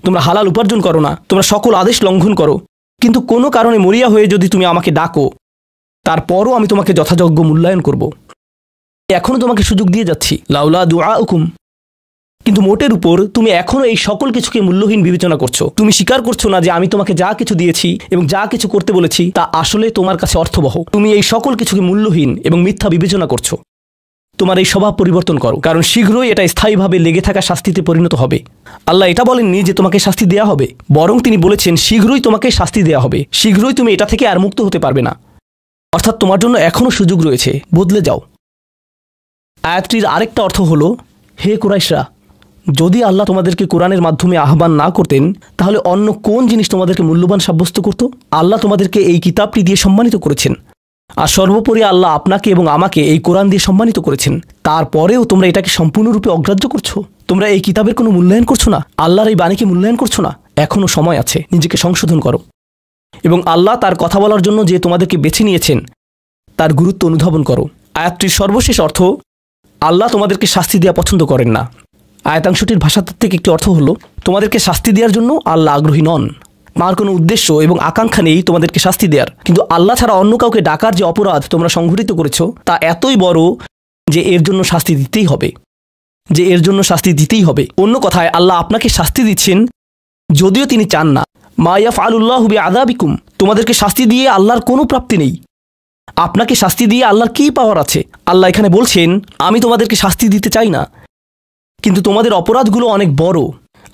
তোমরা হালাল উপার্জন করো না, তোমরা সকল আদেশ লঙ্ঘন করো, কিন্তু কোনো কারণে মরিয়া হয়ে যদি তুমি আমাকে ডাকো, তারপরও আমি তোমাকে যথাযোগ্য মূল্যায়ন করব। এখনো তোমাকে সুযোগ দিয়ে যাচ্ছি, লাউলা দুআউকুম। কিন্তু মোটের উপর তুমি এখনো এই সকল কিছুকে মূল্যহীন বিবেচনা করছো। তুমি স্বীকার করছো না যে আমি তোমাকে যা কিছু দিয়েছি এবং যা কিছু করতে বলেছি তা আসলে তোমার কাছে অর্থবহ। তুমি এই সকল কিছুকে মূল্যহীন এবং মিথ্যা বিবেচনা করছো। তোমার এই স্বভাব পরিবর্তন করো, কারণ শীঘ্রই এটা স্থায়ীভাবে লেগে থাকা শাস্তিতে পরিণত হবে। আল্লাহ এটা বলেননি যে তোমাকে শাস্তি দেয়া হবে, বরং তিনি বলেছেন শীঘ্রই তোমাকে শাস্তি দেয়া হবে, শীঘ্রই তুমি এটা থেকে আর মুক্ত হতে পারবে না। অর্থাৎ তোমার জন্য এখনো সুযোগ রয়েছে, বদলে যাও। আয়াতটির আরেকটা অর্থ হলো, হে কুরাইশরা, যদি আল্লাহ তোমাদেরকে কোরআনের মাধ্যমে আহ্বান না করতেন তাহলে অন্য কোন জিনিস তোমাদেরকে মূল্যবান সাব্যস্ত করত? আল্লাহ তোমাদেরকে এই কিতাবটি দিয়ে সম্মানিত করেছেন, আর সর্বোপরি আল্লাহ আপনাকে এবং আমাকে এই কোরআন দিয়ে সম্মানিত করেছেন। তারপরেও তোমরা এটাকে সম্পূর্ণরূপে অগ্রাহ্য করছো। তোমরা এই কিতাবের কোনো মূল্যায়ন করছো না, আল্লাহর এই বাণীকে মূল্যায়ন করছো না। এখনও সময় আছে, নিজেকে সংশোধন করো এবং আল্লাহ তার কথা বলার জন্য যে তোমাদেরকে বেছে নিয়েছেন তার গুরুত্ব অনুধাবন করো। আয়াতটির সর্বশেষ অর্থ, আল্লাহ তোমাদেরকে শাস্তি দেওয়া পছন্দ করেন না। আয়াতাংশটির ভাষাতাত্ত্বিক একটি অর্থ হলো, তোমাদেরকে শাস্তি দেওয়ার জন্য আল্লাহ আগ্রহী নন, তার কোনো উদ্দেশ্য এবং আকাঙ্ক্ষা নেই তোমাদেরকে শাস্তি দেওয়ার। কিন্তু আল্লাহ ছাড়া অন্য কাউকে ডাকার যে অপরাধ তোমরা সংঘটিত করেছ তা এতই বড় যে এর জন্য শাস্তি দিতেই হবে। অন্য কথায় আল্লাহ আপনাকে শাস্তি দিচ্ছেন যদিও তিনি চান না। মা ইয়াফআলুল্লাহু বিআযাবিকুম, তোমাদেরকে শাস্তি দিয়ে আল্লাহর কোনো প্রাপ্তি নেই। আপনাকে শাস্তি দিয়ে আল্লাহর কী পাওয়ার আছে? আল্লাহ এখানে বলছেন, আমি তোমাদেরকে শাস্তি দিতে চাই না, কিন্তু তোমাদের অপরাধগুলো অনেক বড়,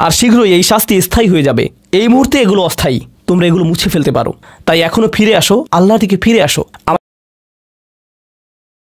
আর শীঘ্রই এই শাস্তি স্থায়ী হয়ে যাবে। এই মুহূর্তে এগুলো অস্থায়ী, তোমরা এগুলো মুছে ফেলতে পারো। তাই এখনো ফিরে আসো, আল্লাহ থেকে ফিরে আসো।